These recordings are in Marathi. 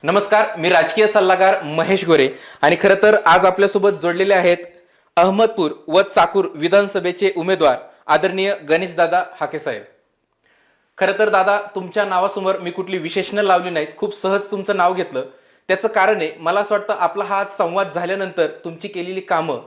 नमस्कार, मी राजकीय सल्लागार महेश गोरे आणि खरं तर आज आपल्यासोबत जोडलेले आहेत अहमदपूर व चाकूर विधानसभेचे उमेदवार आदरणीय गणेशदादा हाकेसाहेब. खरं तर दादा, तुमच्या नावासमोर मी कुठली विशेषणं लावली नाहीत, खूप सहज तुमचं नाव घेतलं. त्याचं कारण आहे, मला असं वाटतं आपला हा आज संवाद झाल्यानंतर तुमची केलेली कामं,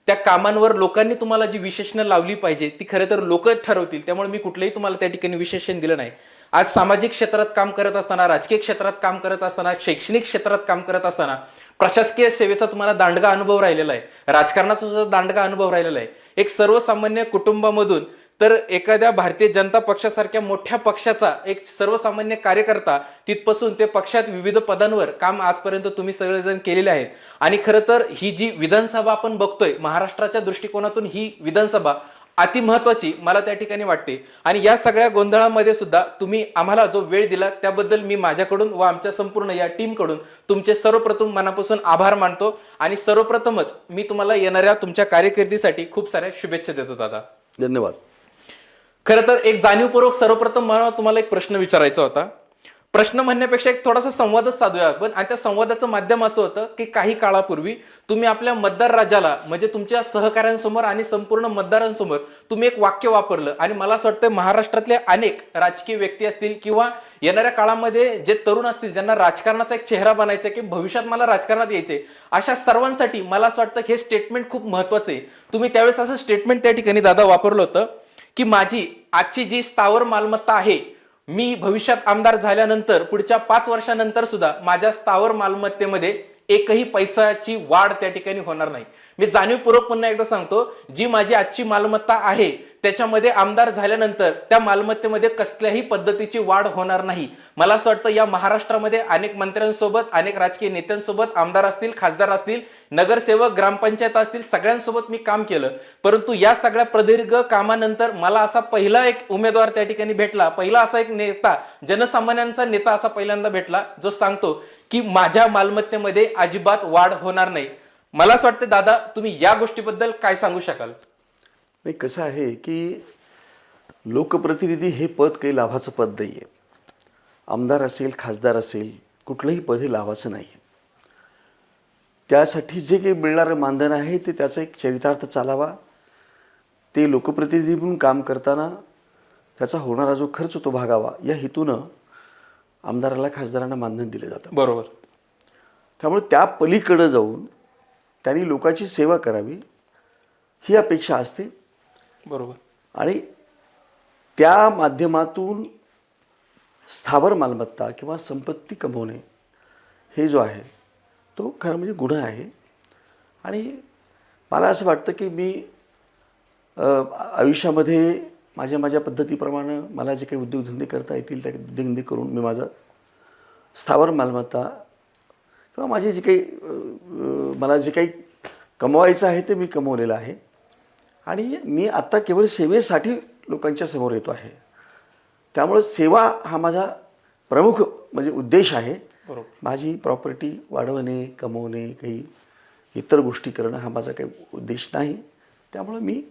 त्या कामांवर लोकांनी तुम्हाला जी विशेषणं लावली पाहिजे ती खरं तर लोक ठरवतील. त्यामुळे मी कुठलंही तुम्हाला त्या ठिकाणी विशेषण दिलं नाही. आज सामाजिक क्षेत्रात काम करत असताना, राजकीय क्षेत्रात काम करत असताना, शैक्षणिक क्षेत्रात काम करत असताना, प्रशासकीय सेवेचा तुम्हाला दांडगा अनुभव राहिलेला आहे, राजकारणाचा सुद्धा दांडगा अनुभव राहिलेला आहे. एक सर्वसामान्य कुटुंबामधून तर एखाद्या भारतीय जनता पक्षासारख्या मोठ्या पक्षाचा एक सर्वसामान्य कार्यकर्ता, तिथपासून ते पक्षात विविध पदांवर काम आजपर्यंत तुम्ही सगळेजण केलेले आहेत. आणि खरं तर ही जी विधानसभा आपण बघतोय, महाराष्ट्राच्या दृष्टिकोनातून ही विधानसभा अति महत्वाची मला त्या ठिकाणी वाटते. आणि या सगळ्या गोंधळामध्ये सुद्धा तुम्ही आम्हाला जो वेळ दिला त्याबद्दल मी माझ्याकडून व आमच्या संपूर्ण या टीमकडून तुमचे सर्वप्रथम मनापासून आभार मानतो. आणि सर्वप्रथमच मी तुम्हाला येणाऱ्या तुमच्या कारकिर्दीसाठी खूप साऱ्या शुभेच्छा देतो दादा. धन्यवाद. खरं तर एक जाणीवपूर्वक सर्वप्रथम मला तुम्हाला एक प्रश्न विचारायचा होता. प्रश्न म्हणण्यापेक्षा एक थोडासा संवादच साधूया आपण. आणि त्या संवादाचं माध्यम असं होतं की काही काळापूर्वी तुम्ही आपल्या मतदार राजाला, म्हणजे तुमच्या सहकाऱ्यांसमोर आणि संपूर्ण मतदारांसमोर तुम्ही एक वाक्य वापरलं. आणि मला असं वाटतं महाराष्ट्रातले अनेक राजकीय व्यक्ती असतील किंवा येणाऱ्या काळामध्ये जे तरुण असतील, ज्यांना राजकारणाचा एक चेहरा बनायचा की भविष्यात मला राजकारणात यायचे, अशा सर्वांसाठी मला असं वाटतं हे स्टेटमेंट खूप महत्वाचं आहे. तुम्ही त्यावेळेस असं स्टेटमेंट त्या ठिकाणी दादा वापरलं होतं की माझी आजची जी स्थावर मालमत्ता आहे, मी भविष्यात आमदार झाल्यानंतर पुढच्या 5 वर्षानंतर सुद्धा माझ्या स्थावर मालमत्तेमध्ये एकही पैशाची वाढ त्या ठिकाणी होणार नाही. मी जाणीवपूर्वक पुन्हा एकदा सांगतो, जी माझी आजची मालमत्ता आहे त्याच्यामध्ये आमदार झाल्यानंतर त्या मालमत्तेमध्ये कसल्याही पद्धतीची वाढ होणार नाही. मला असं वाटतं या महाराष्ट्रामध्ये अनेक मंत्र्यांसोबत, अनेक राजकीय नेत्यांसोबत, आमदार असतील, खासदार असतील, नगरसेवक, ग्रामपंचायत असतील, सगळ्यांसोबत मी काम केलं. परंतु या सगळ्या प्रदीर्घ कामानंतर मला असा पहिला एक उमेदवार त्या ठिकाणी भेटला, पहिला असा एक नेता, जनसामान्यांचा नेता असा पहिल्यांदा भेटला जो सांगतो की माझ्या मालमत्तेमध्ये अजिबात वाढ होणार नाही. मला असं वाटतं दादा, तुम्ही या गोष्टीबद्दल काय सांगू शकाल? नाही, कसं आहे की लोकप्रतिनिधी हे पद काही लाभाचं पद नाही आहे. आमदार असेल, खासदार असेल, कुठलंही पद हे लाभाचं नाही आहे. त्यासाठी जे काही मिळणारं मानधन आहे ते त्याचा एक चरितार्थ चालावा, ते लोकप्रतिनिधी म्हणून काम करताना त्याचा होणारा जो खर्च तो भागावा, या हेतूनं आमदाराला, खासदारांना मानधन दिलं जातं. बरोबर. त्यामुळे त्या पलीकडे जाऊन त्यांनी लोकांची सेवा करावी ही अपेक्षा असते. बरोबर. आणि त्या माध्यमातून स्थावर मालमत्ता किंवा संपत्ती कमवणे हे जो आहे तो खरं म्हणजे गुन्हा आहे. आणि मला असं वाटतं की मी आयुष्यामध्ये माझ्या पद्धतीप्रमाणे मला जे काही उद्योगधंदे करता येतील त्या उद्योगधंदे करून मी माझं स्थावर मालमत्ता किंवा माझे जे काही मला जे काही कमवायचं आहे ते मी कमवलेलं आहे. आणि मी आत्ता केवळ सेवेसाठी लोकांच्या समोर येतो आहे. त्यामुळे सेवा हा माझा प्रमुख म्हणजे उद्देश आहे. बरोबर. माझी प्रॉपर्टी वाढवणे, कमवणे, काही इतर गोष्टी करणं हा माझा काही उद्देश नाही. त्यामुळे मी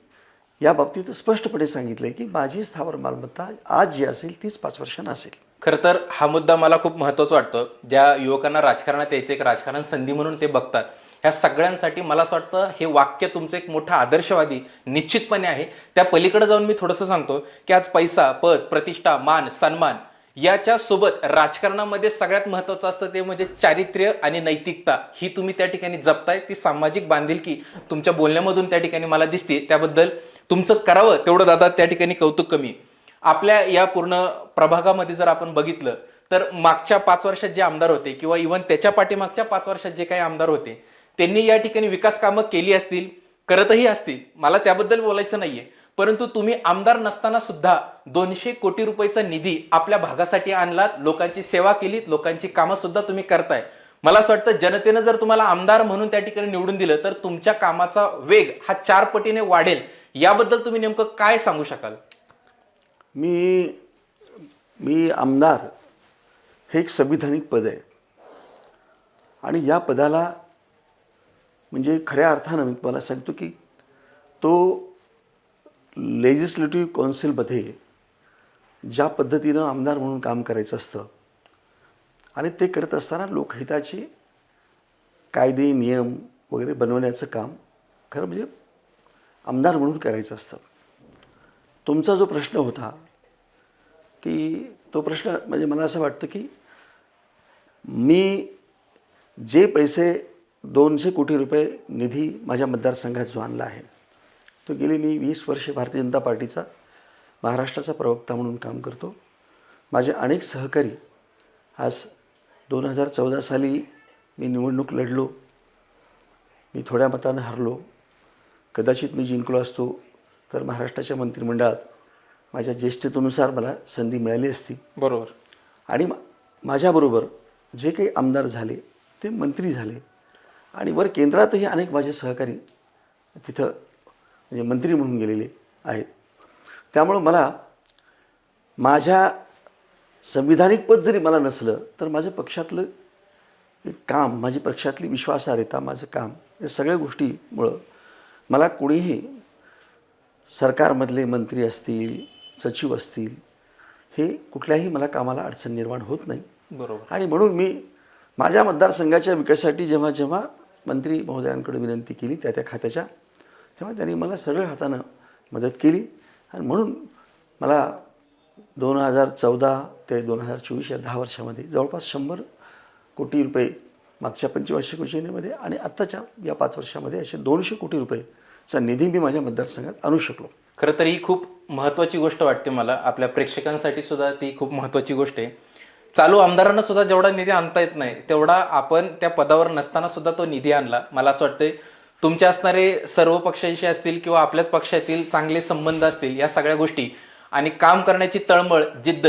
या बाबतीत स्पष्टपणे सांगितलं आहे की माझी स्थावर मालमत्ता आज जी असेल तीच 5 वर्षांना असेल. खरं तर हा मुद्दा मला खूप महत्त्वाचा वाटतो. ज्या युवकांना राजकारणात यायचं, एक राजकारण संधी म्हणून ते बघतात, ह्या सगळ्यांसाठी मला असं वाटतं हे वाक्य तुमचं एक मोठा आदर्शवादी निश्चितपणे आहे. त्या पलीकडे जाऊन मी थोडंसं सांगतो की आज पैसा, पद, प्रतिष्ठा, मान, सन्मान याच्या सोबत राजकारणामध्ये सगळ्यात महत्त्वाचं असतं ते म्हणजे चारित्र्य आणि नैतिकता. ही तुम्ही त्या ठिकाणी जपताय. ती सामाजिक बांधिलकी तुमच्या बोलण्यामधून त्या ठिकाणी मला दिसते. त्याबद्दल तुमचं करावं तेवढं दादा त्या ठिकाणी कौतुक कमी. आपल्या या पूर्ण प्रभागामध्ये जर आपण बघितलं तर मागच्या 5 वर्षात जे आमदार होते किंवा इव्हन त्याच्या पाठीमागच्या 5 वर्षात जे काही आमदार होते त्यांनी या ठिकाणी विकास कामं केली असतील, करतही असतील, मला त्याबद्दल बोलायचं नाहीये. परंतु तुम्ही आमदार नसताना सुद्धा 200 कोटी रुपयाचा निधी आपल्या भागासाठी आणलात, लोकांची सेवा केलीत, लोकांची कामं सुद्धा तुम्ही करताय. मला असं वाटतं जनतेनं जर तुम्हाला आमदार म्हणून त्या ठिकाणी निवडून दिलं तर तुमच्या कामाचा वेग हा 4 पटीने वाढेल. याबद्दल तुम्ही नेमकं काय सांगू शकाल? मी आमदार हे एक संविधानिक पद आहे. आणि या पदाला म्हणजे खऱ्या अर्थानं मी तुम्हाला सांगतो की तो लेजिस्लेटिव्ह काउन्सिलमध्ये ज्या पद्धतीनं आमदार म्हणून काम करायचं असतं आणि ते करत असताना लोकहिताचे कायदे नियम वगैरे बनवण्याचं काम खरं म्हणजे आमदार म्हणून करायचं असतं. तुमचा जो प्रश्न होता की तो प्रश्न म्हणजे मला असं वाटतं की मी जे पैसे 200 कोटी रुपये निधी माझ्या मतदारसंघात जो आणला आहे तो गेली मी 20 वर्षे भारतीय जनता पार्टीचा महाराष्ट्राचा प्रवक्ता म्हणून काम करतो. माझे अनेक सहकारी आज 2014 साली मी निवडणूक लढलो, मी थोड्या मतानं हरलो. कदाचित मी जिंकलो असतो तर महाराष्ट्राच्या मंत्रिमंडळात माझ्या ज्येष्ठतेनुसार मला संधी मिळाली असती. बरोबर. आणि माझ्याबरोबर जे काही आमदार झाले ते मंत्री झाले आणि वर केंद्रातही अनेक माझे सहकारी तिथं म्हणजे मंत्री म्हणून गेलेले आहेत. त्यामुळं मला माझ्या संविधानिक पद जरी मला नसलं तर माझं पक्षातलं एक काम, माझी पक्षातली विश्वासार्हता, माझं काम या सगळ्या गोष्टीमुळं मला कोणीही सरकारमधले मंत्री असतील, सचिव असतील, हे कुठल्याही मला कामाला अडचण निर्माण होत नाही. बरोबर. आणि म्हणून मी माझ्या मतदारसंघाच्या विकासासाठी जेव्हा जेव्हा मंत्री महोदयांकडे विनंती केली त्या खात्याच्या, तेव्हा त्यांनी मला सरळ हातानं मदत केली. आणि म्हणून मला 2014 ते 2024 या 10 वर्षामध्ये जवळपास 100 कोटी रुपये मागच्या पंचवार्षिक योजनेमध्ये आणि आत्ताच्या या 5 वर्षामध्ये असे 200 कोटी रुपयेचा निधी मी माझ्या मतदारसंघात आणू शकलो. खरं तर ही खूप महत्त्वाची गोष्ट वाटते मला. आपल्या प्रेक्षकांसाठी सुद्धा ती खूप महत्त्वाची गोष्ट आहे. चालू आमदारांना सुद्धा जेवढा निधी आणता येत नाही तेवढा आपण त्या पदावर नसताना सुद्धा तो निधी आणला. मला असं वाटतंय तुमचे असणारे सर्व पक्षांशी असतील किंवा आपल्याच पक्षातील चांगले संबंध असतील, या सगळ्या गोष्टी आणि काम करण्याची तळमळ, जिद्द,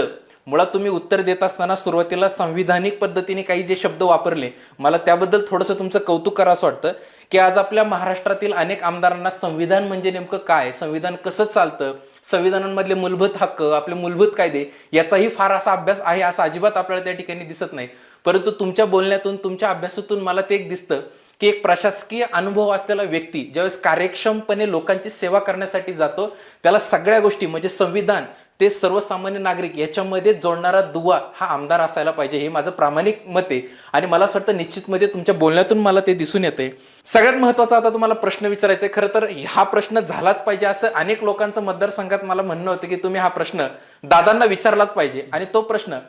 मुळात तुम्ही उत्तर देत असताना सुरुवातीला संविधानिक पद्धतीने काही जे शब्द वापरले, मला त्याबद्दल थोडंसं तुमचं कौतुक करावंसं वाटतं की आज आपल्या महाराष्ट्रातील अनेक आमदारांना संविधान म्हणजे नेमकं काय, संविधान कसं चालतं, संविधानांमधले मूलभूत हक्क, आपले मूलभूत कायदे याचाही फार असा अभ्यास आहे असं अजिबात आपल्याला त्या ठिकाणी दिसत नाही. परंतु तुमच्या बोलण्यातून, तुमच्या अभ्यासातून मला ते एक दिसतं की एक प्रशासकीय अनुभव असलेला व्यक्ती ज्यावेळेस कार्यक्षमपणे लोकांची सेवा करण्यासाठी जातो, त्याला सगळ्या गोष्टी म्हणजे संविधान ते सर्वसामान्य नागरिक याच्यामध्ये जोडणारा दुवा हा आमदार असायला पाहिजे, हे माझं प्रामाणिक मत आहे. आणि मला असं वाटतं निश्चितमध्ये तुमच्या बोलण्यातून मला ते दिसून येते. सगळ्यात महत्त्वाचा आता तुम्हाला प्रश्न विचारायचा आहे. खरं तर हा प्रश्न झालाच पाहिजे असं अनेक लोकांचं मतदारसंघात मला म्हणणं होतं की तुम्ही हा प्रश्न दादांना विचारलाच पाहिजे. आणि तो प्रश्न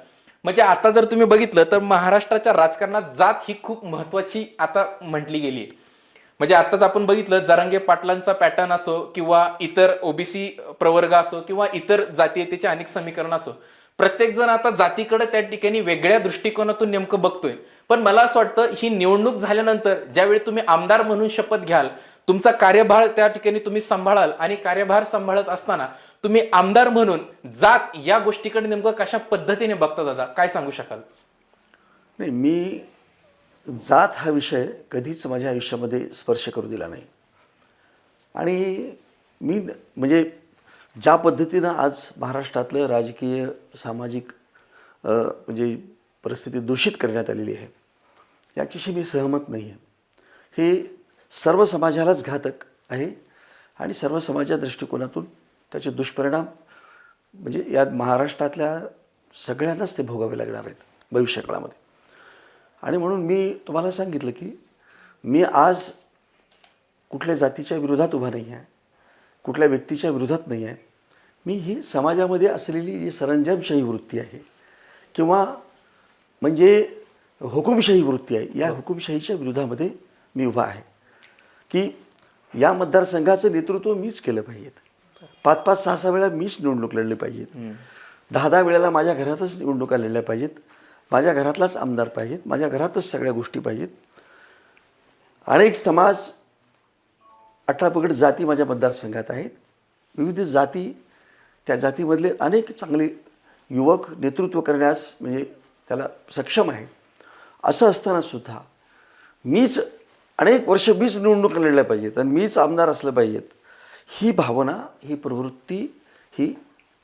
म्हणजे आता जर तुम्ही बघितलं तर महाराष्ट्राच्या राजकारणात जात ही खूप महत्त्वाची आता म्हटली गेली आहे. म्हणजे आत्ताच आपण बघितलं जरांगे पाटलांचा पॅटर्न असो किंवा इतर ओबीसी प्रवर्ग असो किंवा इतर जातीयतेचे अनेक समीकरण असो, प्रत्येक जण आता जातीकडे त्या ठिकाणी वेगळ्या दृष्टिकोनातून नेमकं बघतोय. पण मला असं वाटतं ही निवडणूक झाल्यानंतर ज्यावेळी तुम्ही आमदार म्हणून शपथ घ्याल, तुमचा कार्यभार त्या ठिकाणी तुम्ही सांभाळाल आणि कार्यभार सांभाळत असताना तुम्ही आमदार म्हणून जात या गोष्टीकडे नेमकं कशा पद्धतीने बघता दादा, काय सांगू शकाल? नाही, मी जात हा विषय कधीच माझ्या आयुष्यामध्ये स्पर्श करू दिला नाही. आणि मी म्हणजे ज्या पद्धतीनं आज महाराष्ट्रातलं राजकीय सामाजिक म्हणजे परिस्थिती दूषित करण्यात आलेली आहे याच्याशी मी सहमत नाही आहे. हे सर्व समाजालाच घातक आहे आणि सर्व समाजाच्या दृष्टिकोनातून त्याचे दुष्परिणाम म्हणजे या महाराष्ट्रातल्या सगळ्यांनाच ते भोगावे लागणार आहेत भविष्य काळामध्ये. आणि म्हणून मी तुम्हाला सांगितलं की मी आज कुठल्या जातीच्या विरोधात उभा नाही आहे, कुठल्या व्यक्तीच्या विरोधात नाही आहे. मी ही समाजामध्ये असलेली जी सरंजामशाही वृत्ती आहे किंवा म्हणजे हुकुमशाही वृत्ती आहे, या हुकुमशाहीच्या विरोधामध्ये मी उभा आहे की या मतदारसंघाचं नेतृत्व मीच केलं पाहिजेत. 5-5, 6-6 वेळा मीच निवडणूक लढली पाहिजेत. 10-10 वेळेला माझ्या घरातच निवडणुका लढल्या पाहिजेत. माझ्या घरातलाच आमदार पाहिजेत. माझ्या घरातच सगळ्या गोष्टी पाहिजेत. अनेक समाज 18 पगड जाती माझ्या मतदारसंघात आहेत. विविध जाती, त्या जातीमधले अनेक चांगले युवक नेतृत्व करण्यास म्हणजे त्याला सक्षम आहेत. असं असताना सुद्धा मीच अनेक वर्ष मीच निवडणुका लढल्या पाहिजेत आणि मीच आमदार असलं पाहिजेत, ही भावना, ही प्रवृत्ती ही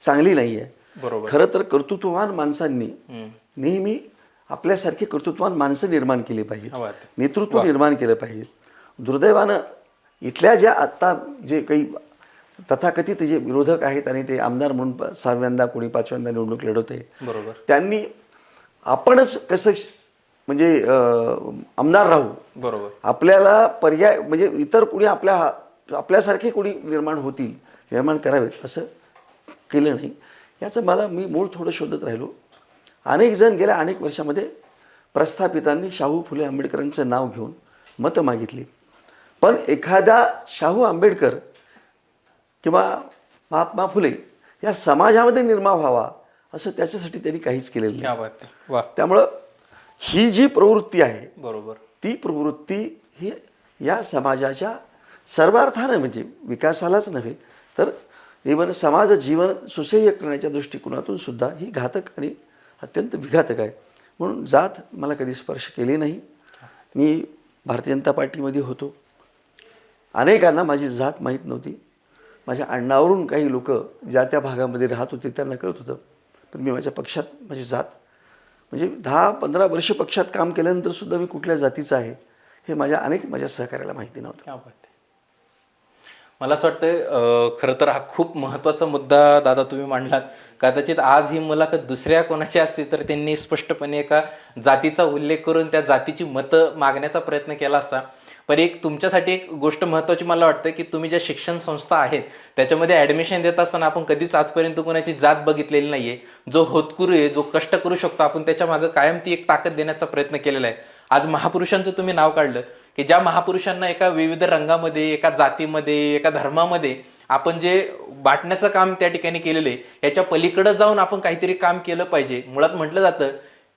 चांगली नाही आहे. बरोबर. खरं तर कर्तृत्ववान माणसांनी नेहमी आपल्यासारखे कर्तृत्ववान माणसं निर्माण केली पाहिजेत, नेतृत्व निर्माण केलं पाहिजे. दुर्दैवानं इथल्या ज्या आत्ता जे काही तथाकथित जे विरोधक आहेत आणि ते आमदार म्हणून 6व्यांदा कोणी 5व्यांदा निवडणूक लढवते, बरोबर, त्यांनी आपणच कसं म्हणजे आमदार राहू, बरोबर. आपल्याला पर्याय म्हणजे इतर कोणी आपल्यासारखे कोणी निर्माण करावेत असं केलं नाही. याचं मी मूळ थोडं शोधत राहिलो. अनेक जण गेल्या अनेक वर्षामध्ये प्रस्थापितांनी शाहू फुले आंबेडकरांचं नाव घेऊन मतं मागितली, पण एखादा शाहू आंबेडकर किंवा महात्मा फुले या समाजामध्ये निर्माण व्हावा असं त्याच्यासाठी त्यांनी काहीच केलेलं क्या नाही. बात आहे. वा. त्यामुळं ही जी प्रवृत्ती आहे बरोबर. ती प्रवृत्ती ही या समाजाच्या सर्वार्थानं म्हणजे विकासालाच नव्हे तर इव्हन समाज जीवन सुसह्य करण्याच्या दृष्टिकोनातून सुद्धा ही घातक आणि अत्यंत विघातक आहे. म्हणून जात मला कधी स्पर्श केली नाही. मी भारतीय जनता पार्टीमध्ये होतो. अनेकांना माझी जात माहीत नव्हती. माझ्या अण्णावरून काही लोक ज्या त्या भागामध्ये राहत होते त्यांना कळत होतं, पण मी माझ्या पक्षात माझी जात म्हणजे 10-15 वर्ष पक्षात काम केल्यानंतर सुद्धा मी कुठल्या जातीचा आहे हे माझ्या सहकार्याला माहिती नव्हतं. क्या बात आहे. मला असं वाटतं खरं तर हा खूप महत्त्वाचा मुद्दा दादा तुम्ही मांडलात. कदाचित आज ही मुलाखत दुसऱ्या कोणाची असती तर त्यांनी स्पष्टपणे एका जातीचा उल्लेख करून त्या जातीची मतं मागण्याचा प्रयत्न केला असता. पण एक तुमच्यासाठी एक गोष्ट महत्त्वाची मला वाटतं की तुम्ही ज्या शिक्षण संस्था आहेत त्याच्यामध्ये ॲडमिशन देत असताना आपण कधीच आजपर्यंत कोणाची जात बघितलेली नाही आहे. जो होतकरू आहे, जो कष्ट करू शकतो, आपण त्याच्या मागं कायम ती एक ताकद देण्याचा प्रयत्न केलेला आहे. आज महापुरुषांचं तुम्ही नाव काढलं की ज्या महापुरुषांना एका विविध रंगामध्ये, एका जातीमध्ये, एका धर्मामध्ये आपण जे वाटण्याचं काम त्या ठिकाणी केलेलं आहे, याच्या पलीकडे जाऊन आपण काहीतरी काम केलं पाहिजे. मुळात म्हटलं जातं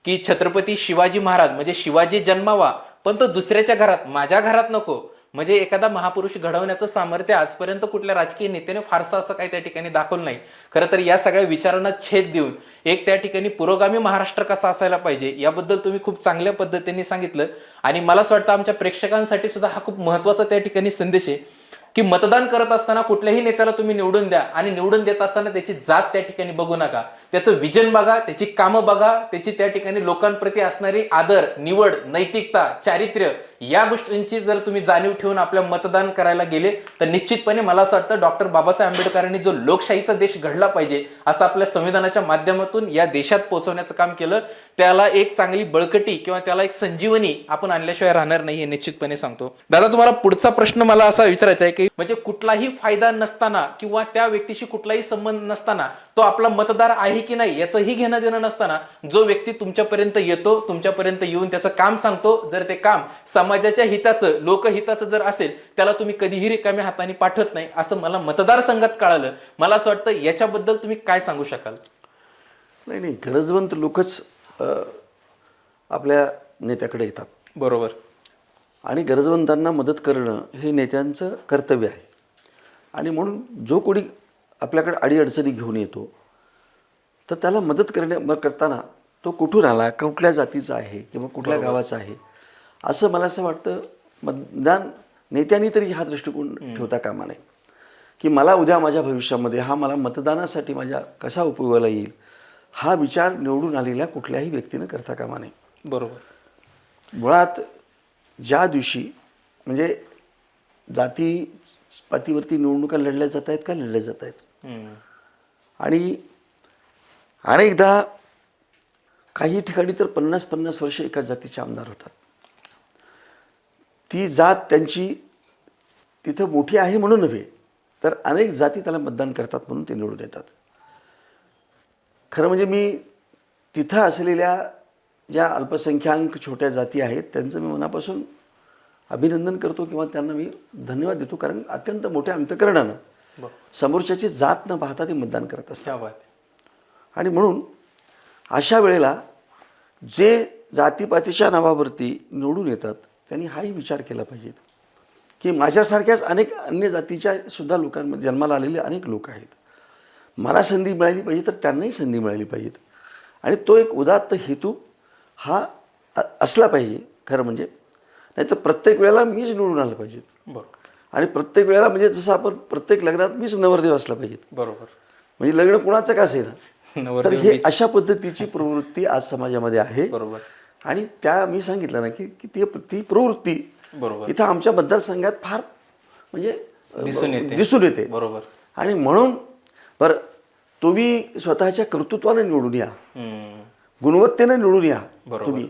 की छत्रपती शिवाजी महाराज म्हणजे शिवाजी जन्मावा पण तो दुसऱ्याच्या घरात, माझ्या घरात नको. म्हणजे एखादा महापुरुष घडवण्याचं सामर्थ्य आजपर्यंत कुठल्या राजकीय नेत्याने फारसं असं काही त्या ठिकाणी दाखवलं नाही. खरं तर या सगळ्या विचारांना छेद देऊन एक त्या ठिकाणी पुरोगामी महाराष्ट्र कसा असायला पाहिजे याबद्दल तुम्ही खूप चांगल्या पद्धतीने सांगितलं. आणि मला असं वाटतं आमच्या प्रेक्षकांसाठी सुद्धा हा खूप महत्त्वाचा त्या ठिकाणी संदेश आहे की मतदान करत असताना कुठल्याही नेत्याला तुम्ही निवडून द्या आणि निवडून देत असताना त्याची जात त्या ठिकाणी बघू नका. त्याचं विजन बघा, त्याची कामं बघा, त्याची त्या ठिकाणी लोकांप्रती असणारी आदर, निवड, नैतिकता, चारित्र्य या गोष्टींची जर तुम्ही जाणीव ठेवून आपल्या मतदान करायला गेले तर निश्चितपणे मला असं वाटतं डॉक्टर बाबासाहेब आंबेडकरांनी जो लोकशाहीचा देश घडला पाहिजे असं आपल्या संविधानाच्या माध्यमातून या देशात पोहोचवण्याचं काम केलं, त्याला एक चांगली बळकटी किंवा त्याला एक संजीवनी आपण आणल्याशिवाय राहणार नाही हे निश्चितपणे सांगतो. दादा तुम्हाला पुढचा प्रश्न मला असा विचारायचा आहे की म्हणजे कुठलाही फायदा नसताना किंवा त्या व्यक्तीशी कुठलाही संबंध नसताना तो आपला मतदार आहे की नाही याचंही घेणं देणं नसताना जो व्यक्ती तुमच्यापर्यंत येतो, तुमच्यापर्यंत येऊन त्याचं काम सांगतो, जर ते काम समाजाच्या हिताचं, लोकहिताचं जर असेल त्याला तुम्ही कधीही रिकाम्या हाताने पाठवत नाही असं मला मतदारसंघात कळालं. मला असं वाटतं याच्याबद्दल तुम्ही काय सांगू शकाल? नाही, गरजवंत लोकच आपल्या नेत्याकडे येतात. बरोबर. आणि गरजवंतांना मदत करणं हे नेत्यांचं कर्तव्य आहे. आणि म्हणून जो कोणी आपल्याकडे अडीअडचणी घेऊन येतो तर त्याला मदत करताना तो कुठून आला, कुठल्या जातीचा आहे किंवा कुठल्या गावाचा आहे असं मला असं वाटतं मतदान नेत्यांनी तरी हा दृष्टिकोन ठेवता कामा नये की मला उद्या माझ्या भविष्यामध्ये हा मला मतदानासाठी माझ्या कसा उपयोगाला येईल हा विचार निवडून आलेल्या कुठल्याही व्यक्तीनं करता कामा नये. बरोबर. मुळात ज्या दिवशी म्हणजे जातीपातीवरती निवडणुका लढल्या जात आहेत का लढल्या जात आहेत. आणि अनेकदा काही ठिकाणी तर 50-50 वर्ष एका जातीचे आमदार होतात. ती जात त्यांची तिथं मोठी आहे म्हणून नव्हे तर अनेक जाती त्याला मतदान करतात म्हणून ते निवडून येतात. खरं म्हणजे मी तिथं असलेल्या ज्या अल्पसंख्याक छोट्या जाती आहेत त्यांचं मी मनापासून अभिनंदन करतो किंवा त्यांना मी धन्यवाद देतो, कारण अत्यंत मोठ्या अंतःकरणानं समोरच्याची जात न पाहता ते मतदान करत असतात. आणि म्हणून अशा वेळेला जे जातीपातीच्या नावावरती निवडून येतात त्यांनी हाही विचार केला पाहिजे की माझ्यासारख्याच अनेक अन्य जातीच्या सुद्धा लोकांमध्ये जन्माला आलेले अनेक लोक आहेत. मला संधी मिळाली पाहिजे तर त्यांनाही संधी मिळाली पाहिजेत. आणि तो एक उदात्त हेतू हा असला पाहिजे खरं म्हणजे. नाही तर प्रत्येक वेळेला मीच निवडून आलं पाहिजे. बरोबर. आणि प्रत्येक वेळेला म्हणजे जसं आपण प्रत्येक लग्नात मीच नवरदेव असला पाहिजे. बरोबर. म्हणजे लग्न कुणाचं का असेल तर हे अशा पद्धतीची प्रवृत्ती आज समाजामध्ये आहे. बरोबर. आणि त्या मी सांगितलं ना की ती प्रवृत्ती बरोबर इथं आमच्या मतदारसंघात फार म्हणजे दिसून येते. बरोबर. आणि म्हणून बरं तुम्ही स्वतःच्या कर्तृत्वाने निवडून या, गुणवत्तेने निवडून या बरोबर. तुम्ही.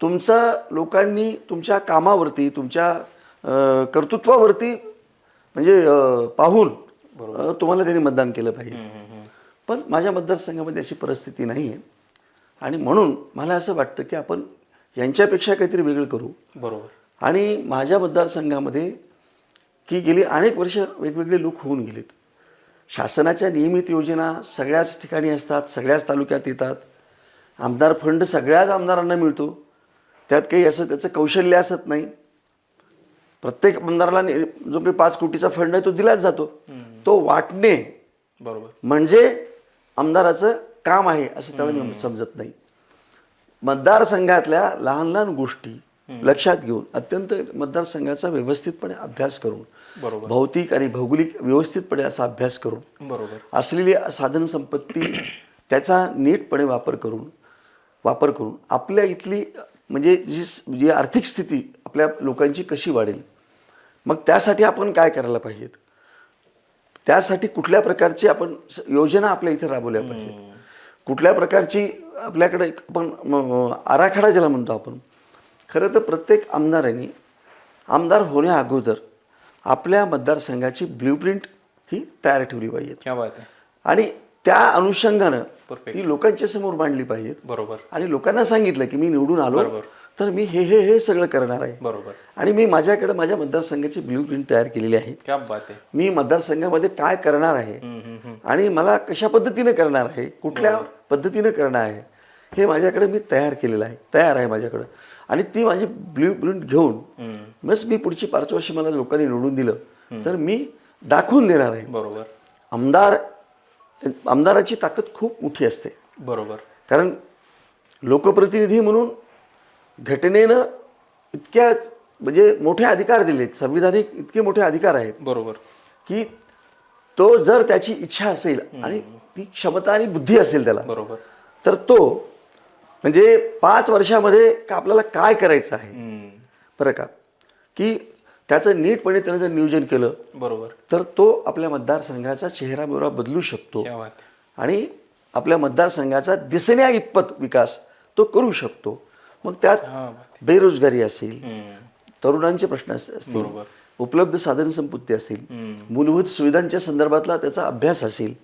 तुमचं लोकांनी तुमच्या कामावरती, तुमच्या कर्तृत्वावरती म्हणजे पाहून तुम्हाला त्यांनी मतदान केलं पाहिजे. पण माझ्या मतदारसंघामध्ये अशी परिस्थिती नाही आहे आणि म्हणून मला असं वाटतं की आपण यांच्यापेक्षा काहीतरी वेगळं करू. बरोबर. आणि माझ्या मतदारसंघामध्ये की गेली अनेक वर्ष वेगवेगळे लोक होऊन गेलेत. शासनाच्या नियमित योजना सगळ्याच ठिकाणी असतात, सगळ्याच तालुक्यात येतात. आमदार फंड सगळ्याच आमदारांना मिळतो, त्यात काही असं त्याचं कौशल्य असत नाही. प्रत्येक आमदाराला जो काही 5 कोटीचा फंड आहे तो दिलाच जातो. तो वाटणे बरोबर म्हणजे आमदाराचं काम आहे असं त्याला मी समजत नाही. मतदारसंघातल्या लहान लहान गोष्टी लक्षात घेऊन अत्यंत मतदारसंघाचा व्यवस्थितपणे अभ्यास करून, बरोबर भौतिक आणि भौगोलिक व्यवस्थितपणे असा अभ्यास करून, बरोबर असलेली साधन संपत्ती त्याचा नीटपणे वापर करून आपल्या इथली म्हणजे जी आर्थिक स्थिती आपल्या लोकांची कशी वाढेल, मग त्यासाठी आपण काय करायला पाहिजेत, त्यासाठी कुठल्या प्रकारची आपण योजना आपल्या इथे राबवल्या पाहिजेत, कुठल्या प्रकारची आपल्याकडे आपण आराखडा ज्याला म्हणतो आपण. खरं तर प्रत्येक आमदारांनी आमदार होण्या अगोदर आपल्या मतदारसंघाची ब्ल्यूप्रिंट ही तयार ठेवली पाहिजे. क्या बात आहे. आणि त्या अनुषंगानं Perfect. ती लोकांच्या समोर मांडली पाहिजेत. बरोबर आणि लोकांना सांगितलं की मी निवडून आलो बरोबर. तर मी हे सगळं करणार आहे. बरोबर. आणि मी माझ्याकडे माझ्या मतदारसंघाची ब्ल्यूप्रिंट तयार केलेली आहे. क्या बात आहे. मी मतदारसंघामध्ये काय करणार आहे आणि मला कशा पद्धतीने करणार आहे, कुठल्या पद्धतीने करणार आहे, हे माझ्याकडे मी तयार आहे माझ्याकडे. आणि ती माझी ब्ल्यूप्रिंट घेऊन मग मी पुढची 5 वर्ष मला लोकांनी निवडून दिलं तर मी दाखवून देणार आहे. बरोबर. आमदाराची ताकद खूप मोठी असते. बरोबर. कारण लोकप्रतिनिधी म्हणून घटनेनं इतक्या म्हणजे मोठे अधिकार दिलेत, संविधानिक इतके मोठे अधिकार आहेत. बरोबर. की तो जर त्याची इच्छा असेल आणि ती क्षमता आणि बुद्धी असेल त्याला, बरोबर. तर तो म्हणजे 5 वर्षामध्ये आपल्याला काय करायचं आहे बरं का, की त्याचं नीटपणे त्यानं जर नियोजन केलं बरोबर तर तो आपल्या मतदारसंघाचा चेहरा मोहरा बदलू शकतो क्या बात आहे. आणि आपल्या मतदारसंघाचा दिसण्या इतपत विकास तो करू शकतो. मग त्यात बेरोजगारी असेल, तरुणांचे प्रश्न असतील, बरोबर. उपलब्ध साधन संपत्ती असेल, मूलभूत सुविधांच्या संदर्भातला त्याचा अभ्यास असेल.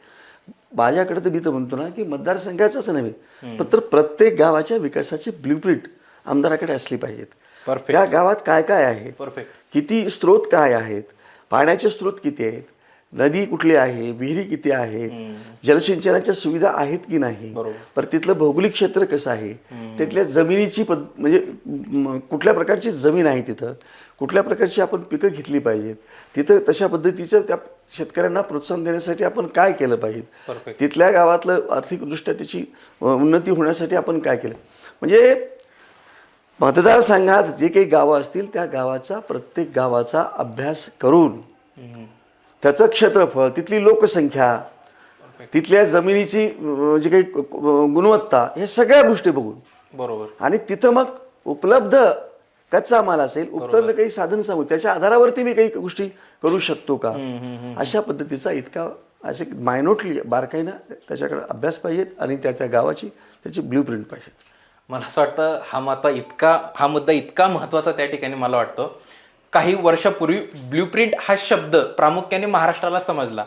माझ्याकडे तर मी तर म्हणतो ना की मतदारसंघाचाच नव्हे तर प्रत्येक गावाच्या विकासाची ब्ल्यूप्रिंट आमदाराकडे असली पाहिजेत. परफेक्ट. त्या गावात काय काय आहे, परफेक्ट. किती स्रोत काय आहेत, पाण्याचे स्रोत किती आहेत, नदी कुठली आहे, विहिरी किती आहेत, जलसिंचनाच्या सुविधा आहेत की नाही, पर तिथलं भौगोलिक क्षेत्र कसं आहे, तिथल्या जमिनीची म्हणजे कुठल्या प्रकारची जमीन आहे, तिथं कुठल्या प्रकारची आपण पिकं घेतली पाहिजेत, तिथं तशा पद्धतीचं त्या शेतकऱ्यांना प्रोत्साहन देण्यासाठी आपण काय केलं पाहिजे, तिथल्या गावातलं आर्थिकदृष्ट्या त्याची उन्नती होण्यासाठी आपण काय केलं. म्हणजे मतदारसंघात जे काही गावं असतील त्या गावाचा प्रत्येक गावाचा अभ्यास करून त्याचं क्षेत्रफळ, तिथली लोकसंख्या, तिथल्या जमिनीची जी काही गुणवत्ता, हे सगळ्या गोष्टी बघून बरोबर आणि तिथं मग उपलब्ध कच्चा माल असेल, उपलब्ध काही साधन सामुग्री, त्याच्या आधारावरती मी काही गोष्टी करू शकतो का, अशा पद्धतीचा इतका असे मायनोटली बारकाईनं त्याच्याकडे अभ्यास पाहिजेत आणि त्या गावाची त्याची ब्ल्यूप्रिंट पाहिजे. मला असं वाटतं हा मुद्दा इतका महत्त्वाचा त्या ठिकाणी मला वाटतं. काही वर्षापूर्वी ब्ल्यूप्रिंट हा शब्द प्रामुख्याने महाराष्ट्राला समजला.